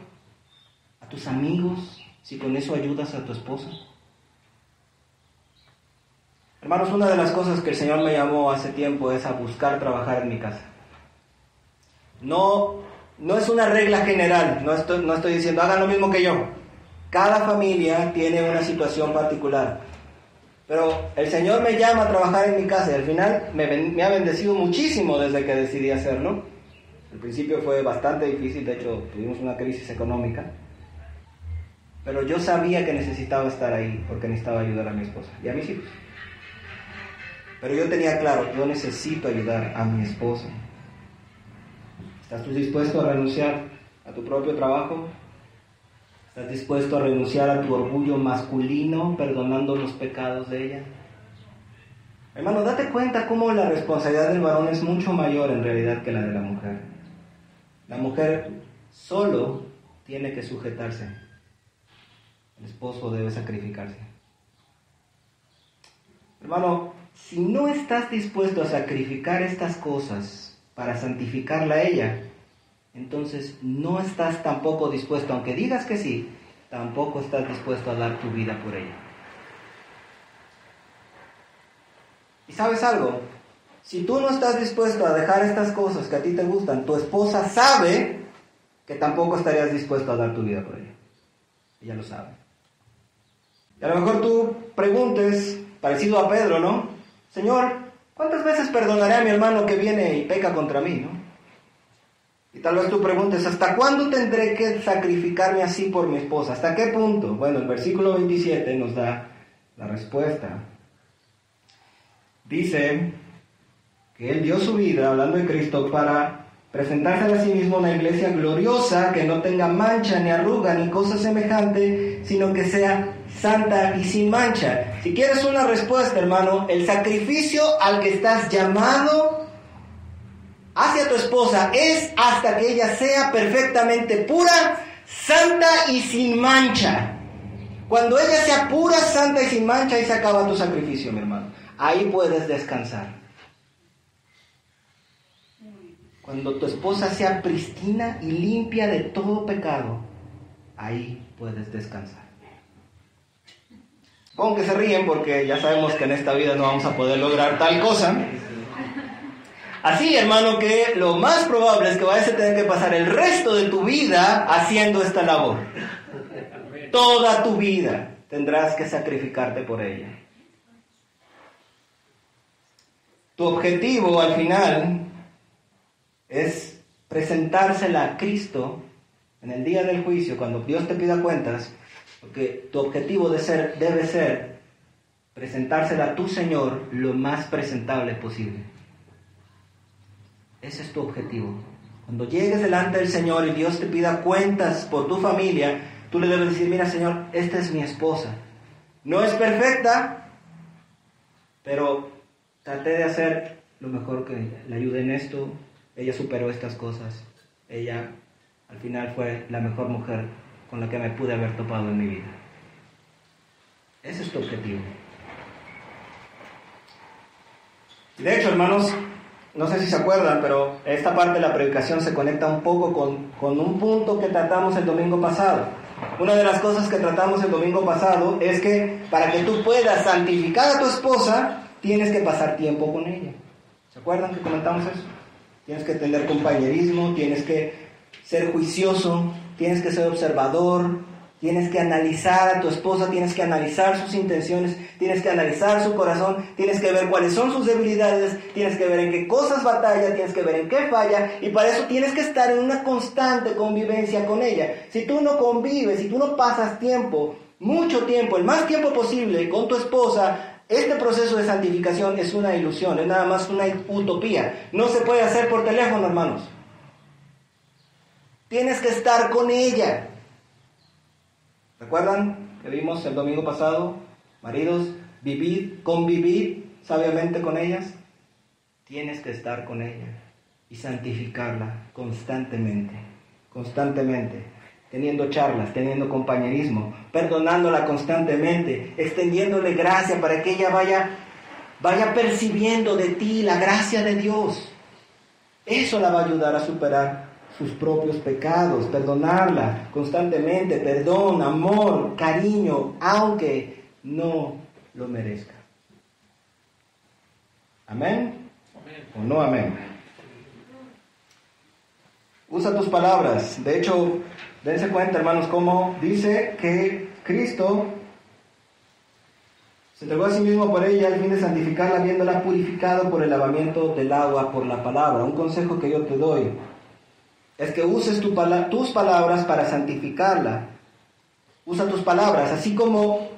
a tus amigos, si con eso ayudas a tu esposa? Hermanos, una de las cosas que el Señor me llamó hace tiempo es a buscar trabajar en mi casa. No es una regla general, no estoy diciendo hagan lo mismo que yo. Cada familia tiene una situación particular. Pero el Señor me llama a trabajar en mi casa y al final me ha bendecido muchísimo desde que decidí hacerlo. Al principio fue bastante difícil, de hecho tuvimos una crisis económica. Pero yo sabía que necesitaba estar ahí porque necesitaba ayudar a mi esposa y a mis hijos. Pero yo tenía claro, yo necesito ayudar a mi esposa. ¿Estás tú dispuesto a renunciar a tu propio trabajo? ¿Estás dispuesto a renunciar a tu orgullo masculino perdonando los pecados de ella? Hermano, date cuenta cómo la responsabilidad del varón es mucho mayor en realidad que la de la mujer. La mujer solo tiene que sujetarse. El esposo debe sacrificarse. Hermano, si no estás dispuesto a sacrificar estas cosas para santificarla a ella, entonces no estás tampoco dispuesto, aunque digas que sí, tampoco estás dispuesto a dar tu vida por ella. ¿Y sabes algo? Si tú no estás dispuesto a dejar estas cosas que a ti te gustan, tu esposa sabe que tampoco estarías dispuesto a dar tu vida por ella. Ella lo sabe. Y a lo mejor tú preguntes, parecido a Pedro, ¿no? Señor, ¿cuántas veces perdonaré a mi hermano que viene y peca contra mí, no? Y tal vez tú preguntes, ¿hasta cuándo tendré que sacrificarme así por mi esposa? ¿Hasta qué punto? Bueno, el versículo 27 nos da la respuesta. Dice que Él dio su vida, hablando de Cristo, para presentarse a sí mismo una iglesia gloriosa, que no tenga mancha, ni arruga, ni cosa semejante, sino que sea santa y sin mancha. Si quieres una respuesta, hermano, el sacrificio al que estás llamado hacia tu esposa es hasta que ella sea perfectamente pura, santa y sin mancha. Cuando ella sea pura, santa y sin mancha, ahí se acaba tu sacrificio, mi hermano. Ahí puedes descansar. Cuando tu esposa sea pristina y limpia de todo pecado, ahí puedes descansar. Supongo que se ríen porque ya sabemos que en esta vida no vamos a poder lograr tal cosa. Así, hermano, que lo más probable es que vayas a tener que pasar el resto de tu vida haciendo esta labor. Toda tu vida tendrás que sacrificarte por ella. Tu objetivo al final es presentársela a Cristo en el día del juicio, cuando Dios te pida cuentas, porque tu objetivo debe ser presentársela a tu Señor lo más presentable posible. Ese es tu objetivo. Cuando llegues delante del Señor y Dios te pida cuentas por tu familia, tú le debes decir, mira Señor, esta es mi esposa. No es perfecta, pero traté de hacer lo mejor que le ayude en esto. Ella superó estas cosas. Ella al final fue la mejor mujer con la que me pude haber topado en mi vida. Ese es tu objetivo. De hecho, hermanos, no sé si se acuerdan, pero esta parte de la predicación se conecta un poco con un punto que tratamos el domingo pasado. Una de las cosas que tratamos el domingo pasado es que para que tú puedas santificar a tu esposa, tienes que pasar tiempo con ella. ¿Se acuerdan que comentamos eso? Tienes que tener compañerismo, tienes que ser juicioso, tienes que ser observador, tienes que analizar a tu esposa, tienes que analizar sus intenciones, tienes que analizar su corazón, tienes que ver cuáles son sus debilidades, tienes que ver en qué cosas batalla, tienes que ver en qué falla, y para eso tienes que estar en una constante convivencia con ella. Si tú no convives, si tú no pasas tiempo, mucho tiempo, el más tiempo posible con tu esposa, este proceso de santificación es una ilusión, es nada más una utopía. No se puede hacer por teléfono, hermanos. Tienes que estar con ella. ¿Recuerdan que vimos el domingo pasado? Maridos, convivir sabiamente con ellas. Tienes que estar con ella y santificarla constantemente. Teniendo charlas, teniendo compañerismo, perdonándola constantemente, extendiéndole gracia para que ella vaya percibiendo de ti la gracia de Dios. Eso la va a ayudar a superar sus propios pecados, perdonarla constantemente, perdón, amor, cariño, aunque no lo merezca. ¿Amén? ¿O no amén? Usa tus palabras. De hecho, dense cuenta, hermanos, cómo dice que Cristo se entregó a sí mismo por ella al fin de santificarla, habiéndola purificado por el lavamiento del agua, por la palabra. Un consejo que yo te doy es que uses tus palabras para santificarla. Usa tus palabras, así como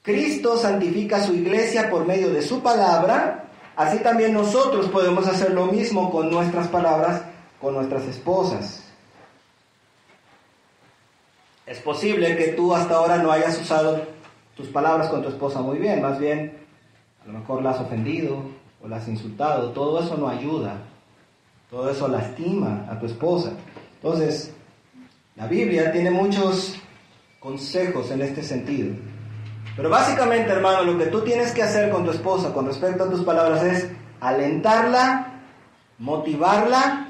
Cristo santifica a su iglesia por medio de su palabra, así también nosotros podemos hacer lo mismo con nuestras palabras, con nuestras esposas. Es posible que tú hasta ahora no hayas usado tus palabras con tu esposa muy bien, más bien A lo mejor la has ofendido o la has insultado. Todo eso no ayuda. Todo eso lastima a tu esposa. Entonces, la Biblia tiene muchos consejos en este sentido. Pero básicamente, hermano, lo que tú tienes que hacer con tu esposa con respecto a tus palabras es alentarla, motivarla,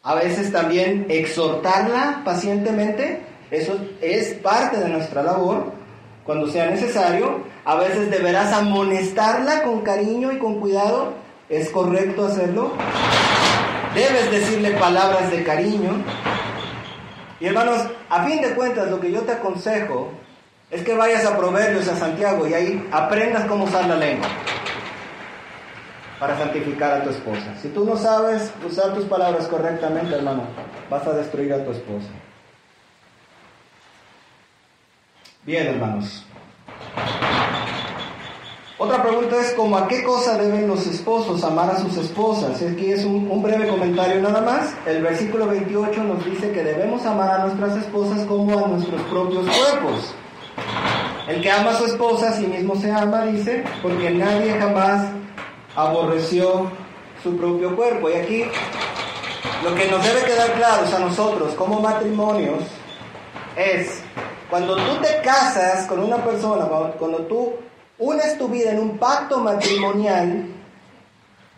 a veces también exhortarla pacientemente. Eso es parte de nuestra labor cuando sea necesario. A veces deberás amonestarla con cariño y con cuidado. Es correcto hacerlo. Debes decirle palabras de cariño. Y hermanos, a fin de cuentas, lo que yo te aconsejo es que vayas a Proverbios, a Santiago, y ahí aprendas cómo usar la lengua para santificar a tu esposa. Si tú no sabes usar tus palabras correctamente, hermano, vas a destruir a tu esposa. Bien, hermanos. Otra pregunta es, ¿cómo a qué cosa deben los esposos amar a sus esposas? Aquí es un breve comentario nada más. El versículo 28 nos dice que debemos amar a nuestras esposas como a nuestros propios cuerpos. El que ama a su esposa a sí mismo se ama, dice, porque nadie jamás aborreció su propio cuerpo. Y aquí lo que nos debe quedar claro a nosotros como matrimonios es, cuando tú te casas con una persona, cuando tú unes tu vida en un pacto matrimonial,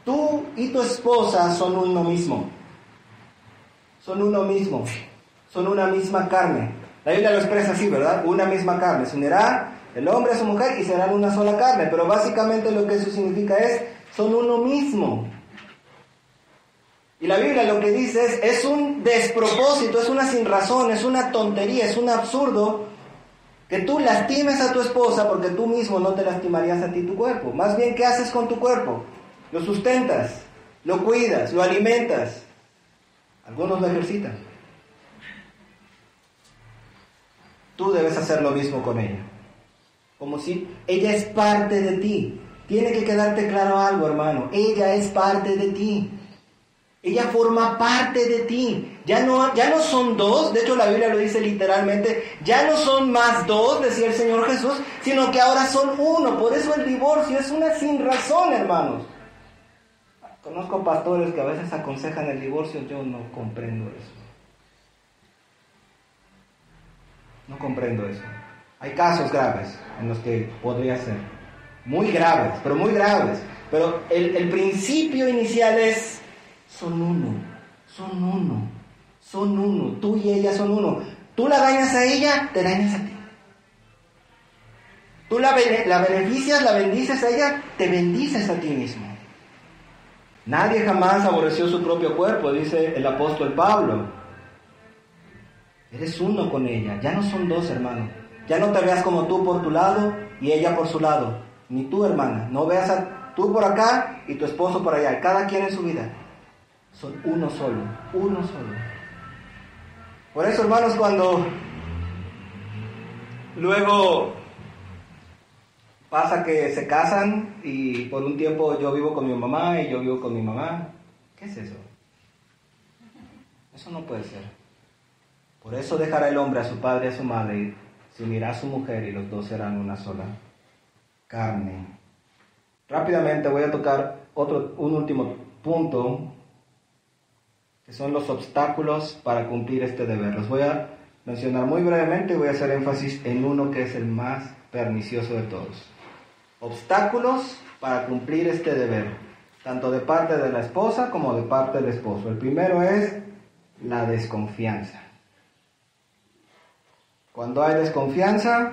tú y tu esposa son uno mismo. Son uno mismo. Son una misma carne. La Biblia lo expresa así, ¿verdad? Una misma carne. Se unirá el hombre a su mujer y serán una sola carne. Pero básicamente lo que eso significa es, son uno mismo. Y la Biblia lo que dice es un despropósito, es una sinrazón, es una tontería, es un absurdo que tú lastimes a tu esposa porque tú mismo no te lastimarías a ti tu cuerpo. Más bien, ¿qué haces con tu cuerpo? Lo sustentas, lo cuidas, lo alimentas. Algunos lo ejercitan. Tú debes hacer lo mismo con ella. Como si ella es parte de ti. Tiene que quedarte claro algo, hermano. Ella es parte de ti. Ella forma parte de ti. Ya no son dos. De hecho, la Biblia lo dice literalmente. Ya no son más dos, decía el Señor Jesús, sino que ahora son uno. Por eso el divorcio es una sinrazón, hermanos. Conozco pastores que a veces aconsejan el divorcio. Yo no comprendo eso. No comprendo eso. Hay casos graves en los que podría ser. Muy graves, pero muy graves. Pero el principio inicial es, son uno, son uno, son uno. Tú y ella son uno. Tú la dañas a ella, te dañas a ti. Tú la beneficias, la bendices a ella, te bendices a ti mismo. Nadie jamás aborreció su propio cuerpo, dice el apóstol Pablo. Eres uno con ella, ya no son dos, hermano. Ya no te veas como tú por tu lado y ella por su lado. Ni tú, hermana. No veas a tú por acá y tu esposo por allá. Cada quien en su vida. Son uno solo, uno solo. Por eso, hermanos, cuando luego pasa que se casan y por un tiempo yo vivo con mi mamá y yo vivo con mi mamá, ¿qué es eso? Eso no puede ser. Por eso dejará el hombre a su padre y a su madre y se unirá a su mujer y los dos serán una sola carne. Rápidamente voy a tocar un último punto, que son los obstáculos para cumplir este deber. Los voy a mencionar muy brevemente y voy a hacer énfasis en uno que es el más pernicioso de todos. Obstáculos para cumplir este deber, tanto de parte de la esposa como de parte del esposo. El primero es la desconfianza. Cuando hay desconfianza,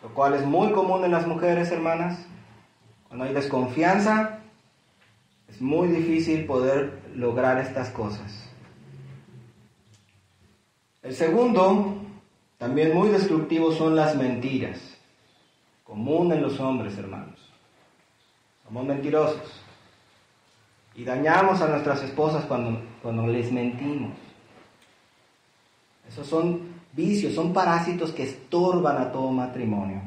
lo cual es muy común en las mujeres, hermanas, cuando hay desconfianza, es muy difícil poder lograr estas cosas. El segundo, también muy destructivo, son las mentiras. Común en los hombres, hermanos. Somos mentirosos. Y dañamos a nuestras esposas cuando les mentimos. Esos son vicios, son parásitos que estorban a todo matrimonio.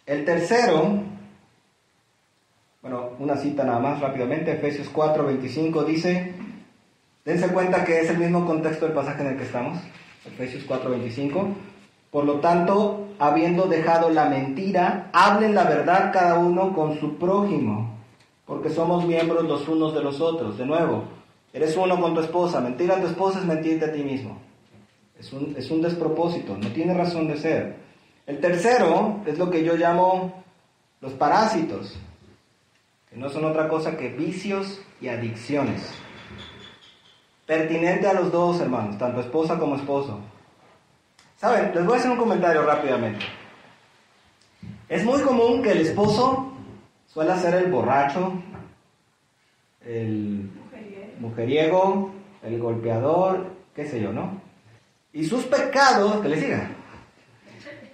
El tercero, bueno, una cita nada más rápidamente, Efesios 4:25 dice, dense cuenta que es el mismo contexto del pasaje en el que estamos, Efesios 4:25, Por lo tanto, habiendo dejado la mentira, hablen la verdad cada uno con su prójimo, porque somos miembros los unos de los otros. De nuevo, eres uno con tu esposa. Mentir a tu esposa es mentirte a ti mismo. Es un despropósito, no tiene razón de ser. El tercero es lo que yo llamo los parásitos, que no son otra cosa que vicios y adicciones. Pertinente a los dos, hermanos, tanto esposa como esposo. ¿Saben? Les voy a hacer un comentario rápidamente. Es muy común que el esposo suele ser el borracho, el mujeriego, el golpeador, qué sé yo, ¿no? Y sus pecados, que le sigan,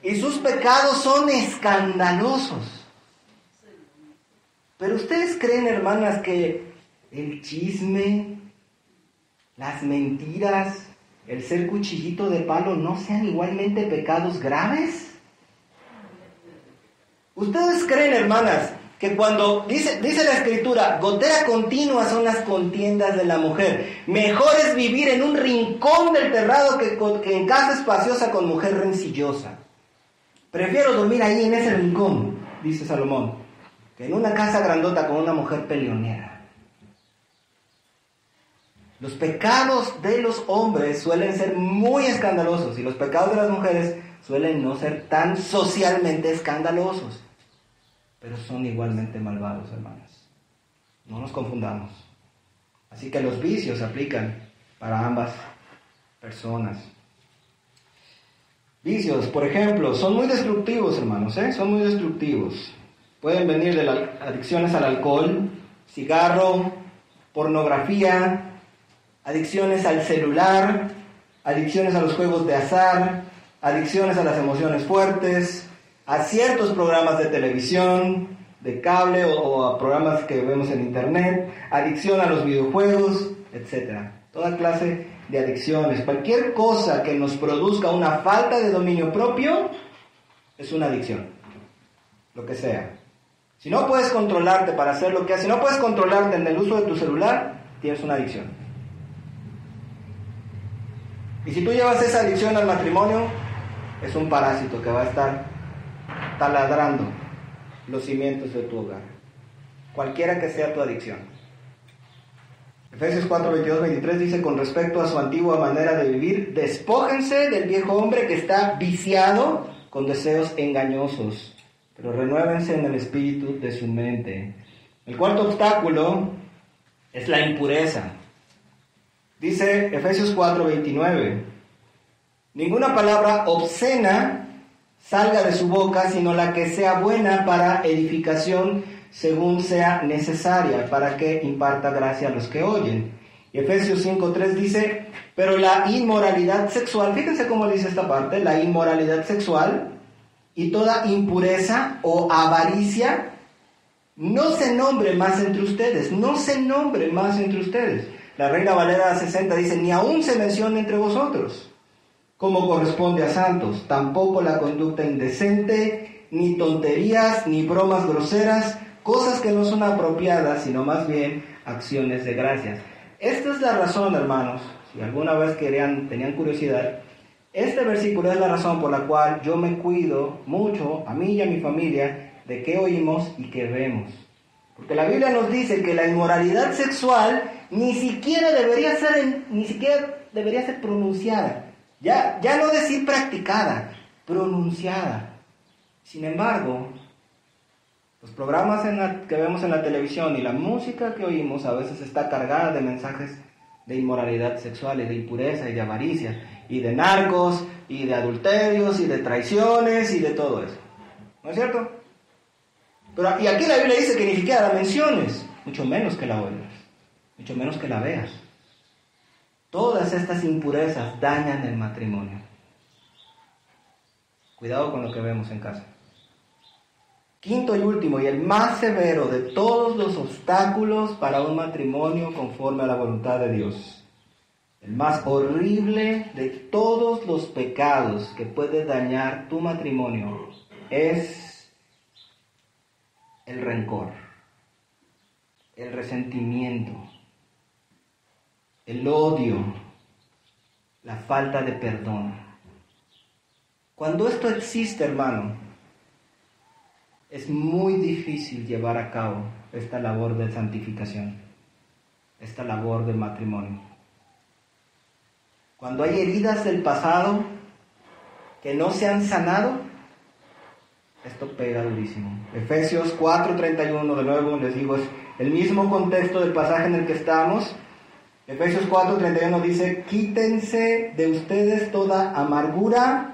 y sus pecados son escandalosos. Pero ustedes creen, hermanas, que el chisme, las mentiras, el ser cuchillito de palo no sean igualmente pecados graves? ¿Ustedes creen, hermanas, que cuando dice la Escritura, gotera continua son las contiendas de la mujer? Mejor es vivir en un rincón del terrado que en casa espaciosa con mujer rencillosa. Prefiero dormir ahí en ese rincón, dice Salomón, que en una casa grandota con una mujer peleonera. Los pecados de los hombres suelen ser muy escandalosos y los pecados de las mujeres suelen no ser tan socialmente escandalosos, pero son igualmente malvados, hermanas. No nos confundamos. Así que los vicios se aplican para ambas personas. Vicios, por ejemplo, son muy destructivos, hermanos, son muy destructivos. Pueden venir de las adicciones al alcohol, cigarro, pornografía, adicciones al celular, adicciones a los juegos de azar, adicciones a las emociones fuertes, a ciertos programas de televisión, de cable o a programas que vemos en internet, adicción a los videojuegos, etc. Toda clase de adicciones. Cualquier cosa que nos produzca una falta de dominio propio es una adicción. Lo que sea. Si no puedes controlarte para hacer lo que haces, si no puedes controlarte en el uso de tu celular, tienes una adicción. Y si tú llevas esa adicción al matrimonio, es un parásito que va a estar taladrando los cimientos de tu hogar. Cualquiera que sea tu adicción. Efesios 4, 22, 23 dice, con respecto a su antigua manera de vivir, despójense del viejo hombre que está viciado con deseos engañosos, pero renuévense en el espíritu de su mente. El cuarto obstáculo es la impureza. Dice Efesios 4, 29, ninguna palabra obscena salga de su boca, sino la que sea buena para edificación según sea necesaria, para que imparta gracia a los que oyen. Y Efesios 5:3 dice, pero la inmoralidad sexual, fíjense cómo dice esta parte, la inmoralidad sexual y toda impureza o avaricia no se nombre más entre ustedes, no se nombre más entre ustedes. La Reina Valera 60 dice, ni aún se menciona entre vosotros, como corresponde a santos, tampoco la conducta indecente, ni tonterías, ni bromas groseras, cosas que no son apropiadas, sino más bien acciones de gracias. Esta es la razón, hermanos, si alguna vez tenían curiosidad, este versículo es la razón por la cual yo me cuido mucho, a mí y a mi familia, de qué oímos y qué vemos. Porque la Biblia nos dice que la inmoralidad sexual ni siquiera debería ser pronunciada. Ya no decir practicada, pronunciada. Sin embargo, los programas que vemos en la televisión y la música que oímos a veces está cargada de mensajes de inmoralidad sexual y de impureza y de avaricia y de narcos y de adulterios y de traiciones y de todo eso. ¿No es cierto? Y aquí la Biblia dice que ni siquiera la menciones, mucho menos que la oigas, mucho menos que la veas. Todas estas impurezas dañan el matrimonio. Cuidado con lo que vemos en casa. Quinto y último, y el más severo de todos los obstáculos para un matrimonio conforme a la voluntad de Dios. El más horrible de todos los pecados que puede dañar tu matrimonio es el rencor, el resentimiento, el odio, la falta de perdón. Cuando esto existe, hermano, es muy difícil llevar a cabo esta labor de santificación, esta labor del matrimonio. Cuando hay heridas del pasado que no se han sanado, esto pega durísimo. Efesios 4:31, de nuevo les digo, es el mismo contexto del pasaje en el que estamos. Efesios 4:31 dice: quítense de ustedes toda amargura,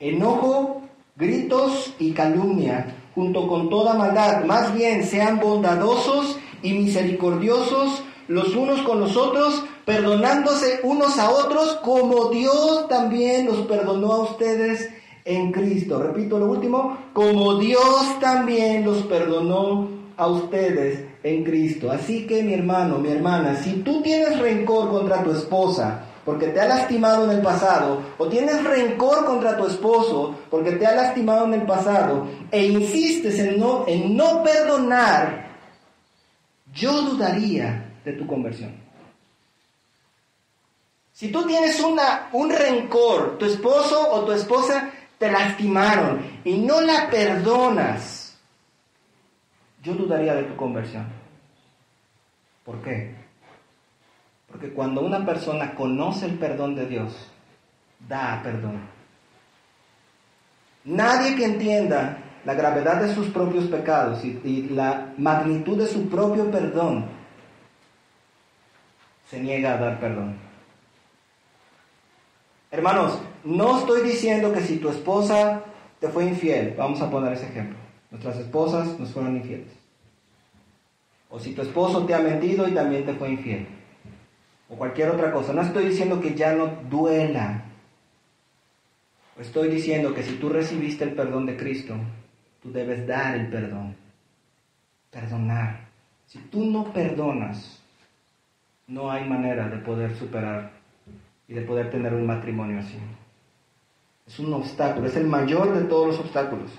enojo, gritos y calumnia, junto con toda maldad. Más bien sean bondadosos y misericordiosos los unos con los otros, perdonándose unos a otros, como Dios también los perdonó a ustedes en Cristo. Repito lo último: como Dios también los perdonó a ustedes en Cristo. Así que, mi hermano, mi hermana, si tú tienes rencor contra tu esposa porque te ha lastimado en el pasado, o tienes rencor contra tu esposo porque te ha lastimado en el pasado, e insistes en no perdonar, yo dudaría de tu conversión. Si tú tienes un rencor, tu esposo o tu esposa te lastimaron y no la perdonas, yo dudaría de tu conversión. ¿Por qué? Porque cuando una persona conoce el perdón de Dios, da perdón. Nadie que entienda la gravedad de sus propios pecados y la magnitud de su propio perdón se niega a dar perdón. Hermanos, no estoy diciendo que si tu esposa te fue infiel, vamos a poner ese ejemplo, nuestras esposas nos fueron infieles, o si tu esposo te ha mentido y también te fue infiel, o cualquier otra cosa, no estoy diciendo que ya no duela. Estoy diciendo que si tú recibiste el perdón de Cristo, tú debes dar el perdón, perdonar. Si tú no perdonas, no hay manera de poder superar y de poder tener un matrimonio así. Es un obstáculo, es el mayor de todos los obstáculos.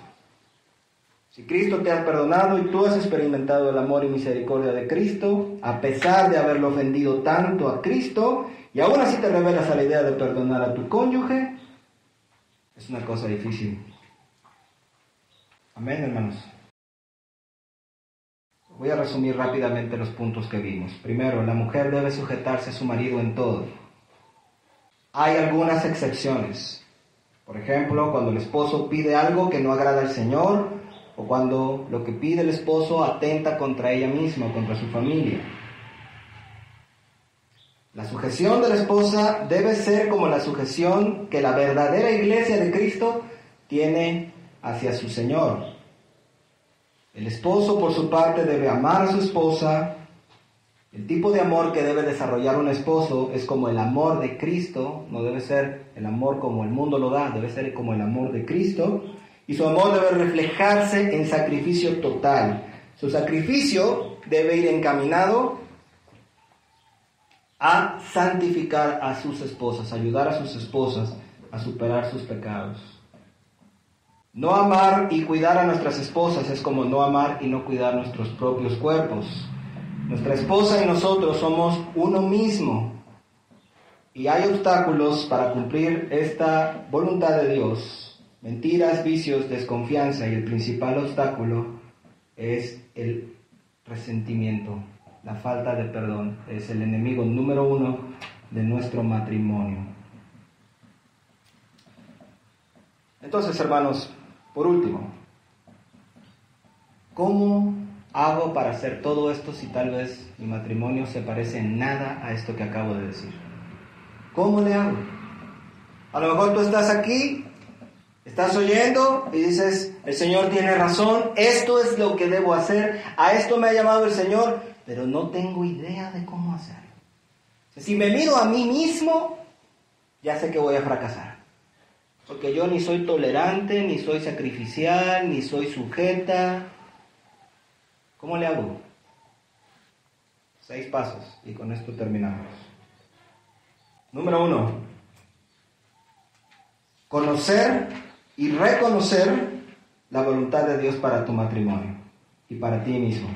Si Cristo te ha perdonado y tú has experimentado el amor y misericordia de Cristo, a pesar de haberlo ofendido tanto a Cristo, y aún así te revelas a la idea de perdonar a tu cónyuge, es una cosa difícil. Amén, hermanos. Voy a resumir rápidamente los puntos que vimos. Primero, la mujer debe sujetarse a su marido en todo. Hay algunas excepciones. Por ejemplo, cuando el esposo pide algo que no agrada al Señor, o cuando lo que pide el esposo atenta contra ella misma, contra su familia. La sujeción de la esposa debe ser como la sujeción que la verdadera iglesia de Cristo tiene hacia su Señor. El esposo, por su parte, debe amar a su esposa. El tipo de amor que debe desarrollar un esposo es como el amor de Cristo, no debe ser el amor como el mundo lo da, debe ser como el amor de Cristo, y su amor debe reflejarse en sacrificio total. Su sacrificio debe ir encaminado a santificar a sus esposas, ayudar a sus esposas a superar sus pecados. No amar y cuidar a nuestras esposas es como no amar y no cuidar nuestros propios cuerpos. Nuestra esposa y nosotros somos uno mismo, y hay obstáculos para cumplir esta voluntad de Dios. Mentiras, vicios, desconfianza, y el principal obstáculo es el resentimiento, la falta de perdón. Es el enemigo número uno de nuestro matrimonio. Entonces, hermanos, por último, ¿cómo hago para hacer todo esto si tal vez mi matrimonio se parece en nada a esto que acabo de decir? ¿Cómo le hago? A lo mejor tú estás aquí, estás oyendo y dices, el Señor tiene razón, esto es lo que debo hacer, a esto me ha llamado el Señor, pero no tengo idea de cómo hacerlo. Si me miro a mí mismo, ya sé que voy a fracasar. Porque yo ni soy tolerante, ni soy sacrificial, ni soy sujeta. ¿Cómo le hago? 6 pasos y con esto terminamos. Número 1. Conocer y reconocer la voluntad de Dios para tu matrimonio y para ti mismo.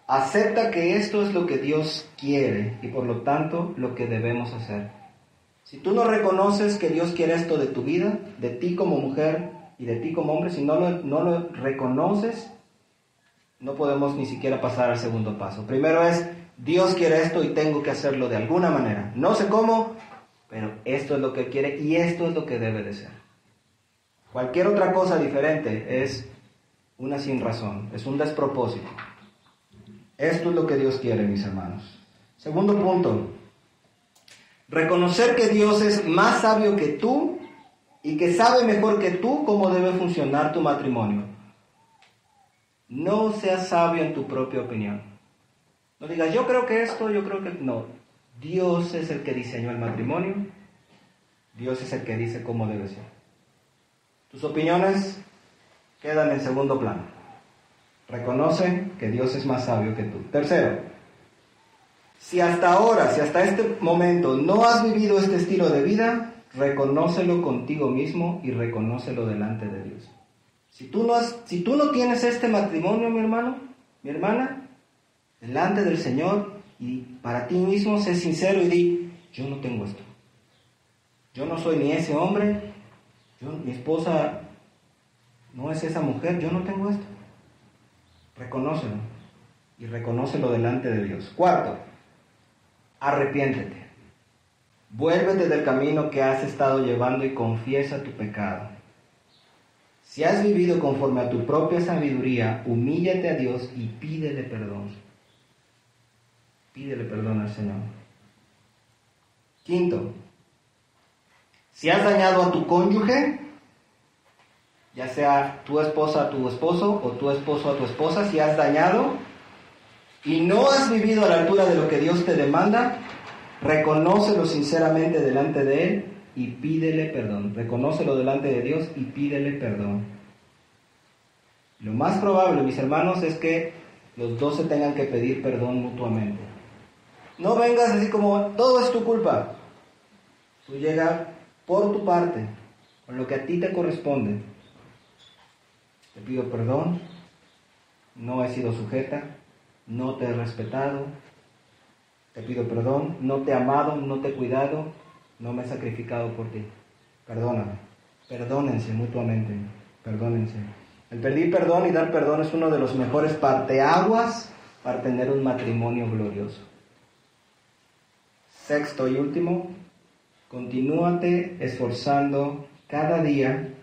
Acepta que esto es lo que Dios quiere y por lo tanto lo que debemos hacer. Si tú no reconoces que Dios quiere esto de tu vida, de ti como mujer y de ti como hombre, si no lo reconoces, no podemos ni siquiera pasar al segundo paso. Primero es, Dios quiere esto y tengo que hacerlo de alguna manera. No sé cómo, pero esto es lo que quiere y esto es lo que debe de ser. Cualquier otra cosa diferente es una sin razón, es un despropósito. Esto es lo que Dios quiere, mis hermanos. Segundo punto, reconocer que Dios es más sabio que tú y que sabe mejor que tú cómo debe funcionar tu matrimonio. No seas sabio en tu propia opinión. No digas, yo creo que esto, yo creo que... No, Dios es el que diseñó el matrimonio. Dios es el que dice cómo debe ser. Tus opiniones quedan en segundo plano. Reconoce que Dios es más sabio que tú. Tercero, si hasta este momento no has vivido este estilo de vida, reconócelo contigo mismo y reconócelo delante de Dios. Si tú no tienes este matrimonio, mi hermano, mi hermana, delante del Señor y para ti mismo, sé sincero y di, yo no tengo esto. Yo no soy ni ese hombre, mi esposa no es esa mujer, yo no tengo esto. Reconócelo y reconócelo delante de Dios. Cuarto, arrepiéntete. Vuélvete del camino que has estado llevando y confiesa tu pecado. Si has vivido conforme a tu propia sabiduría, humíllate a Dios y pídele perdón. Pídele perdón al Señor. Quinto, si has dañado a tu cónyuge, ya sea tu esposa a tu esposo o tu esposo a tu esposa, si has dañado y no has vivido a la altura de lo que Dios te demanda, reconócelo sinceramente delante de Él y pídele perdón. Reconócelo delante de Dios y pídele perdón. Lo más probable, mis hermanos, es que los dos se tengan que pedir perdón mutuamente. No vengas así como, todo es tu culpa. Tú llegas por tu parte, con lo que a ti te corresponde. Te pido perdón, no he sido sujeta, no te he respetado. Te pido perdón, no te he amado, no te he cuidado, no me he sacrificado por ti. Perdóname. Perdónense mutuamente, perdónense. El pedir perdón y dar perdón es uno de los mejores parteaguas para tener un matrimonio glorioso. Sexto y último, continúate esforzando cada día,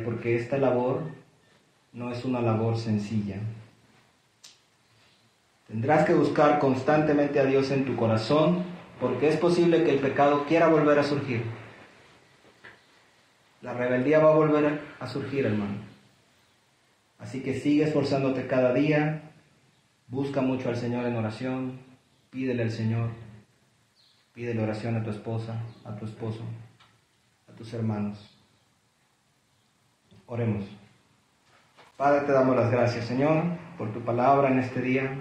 porque esta labor no es una labor sencilla. Tendrás que buscar constantemente a Dios en tu corazón, porque es posible que el pecado quiera volver a surgir. La rebeldía va a volver a surgir, hermano. Así que sigue esforzándote cada día, busca mucho al Señor en oración, pídele al Señor, pídele oración a tu esposa, a tu esposo, a tus hermanos. Oremos. Padre, te damos las gracias, Señor, por tu palabra en este día.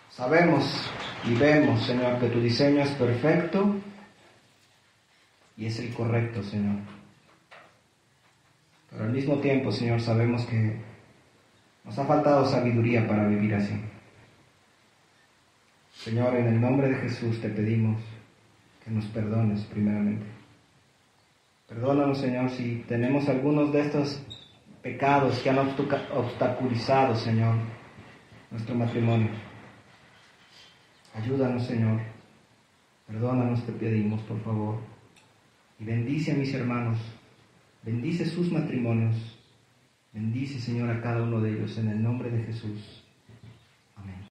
Sabemos y vemos, Señor, que tu diseño es perfecto y es el correcto, Señor. Pero al mismo tiempo, Señor, sabemos que nos ha faltado sabiduría para vivir así. Señor, en el nombre de Jesús te pedimos que nos perdones primeramente. Perdónanos, Señor, si tenemos algunos de estos pecados que han obstaculizado, Señor, nuestro matrimonio. Ayúdanos, Señor. Perdónanos, te pedimos, por favor. Y bendice a mis hermanos. Bendice sus matrimonios. Bendice, Señor, a cada uno de ellos en el nombre de Jesús. Amén.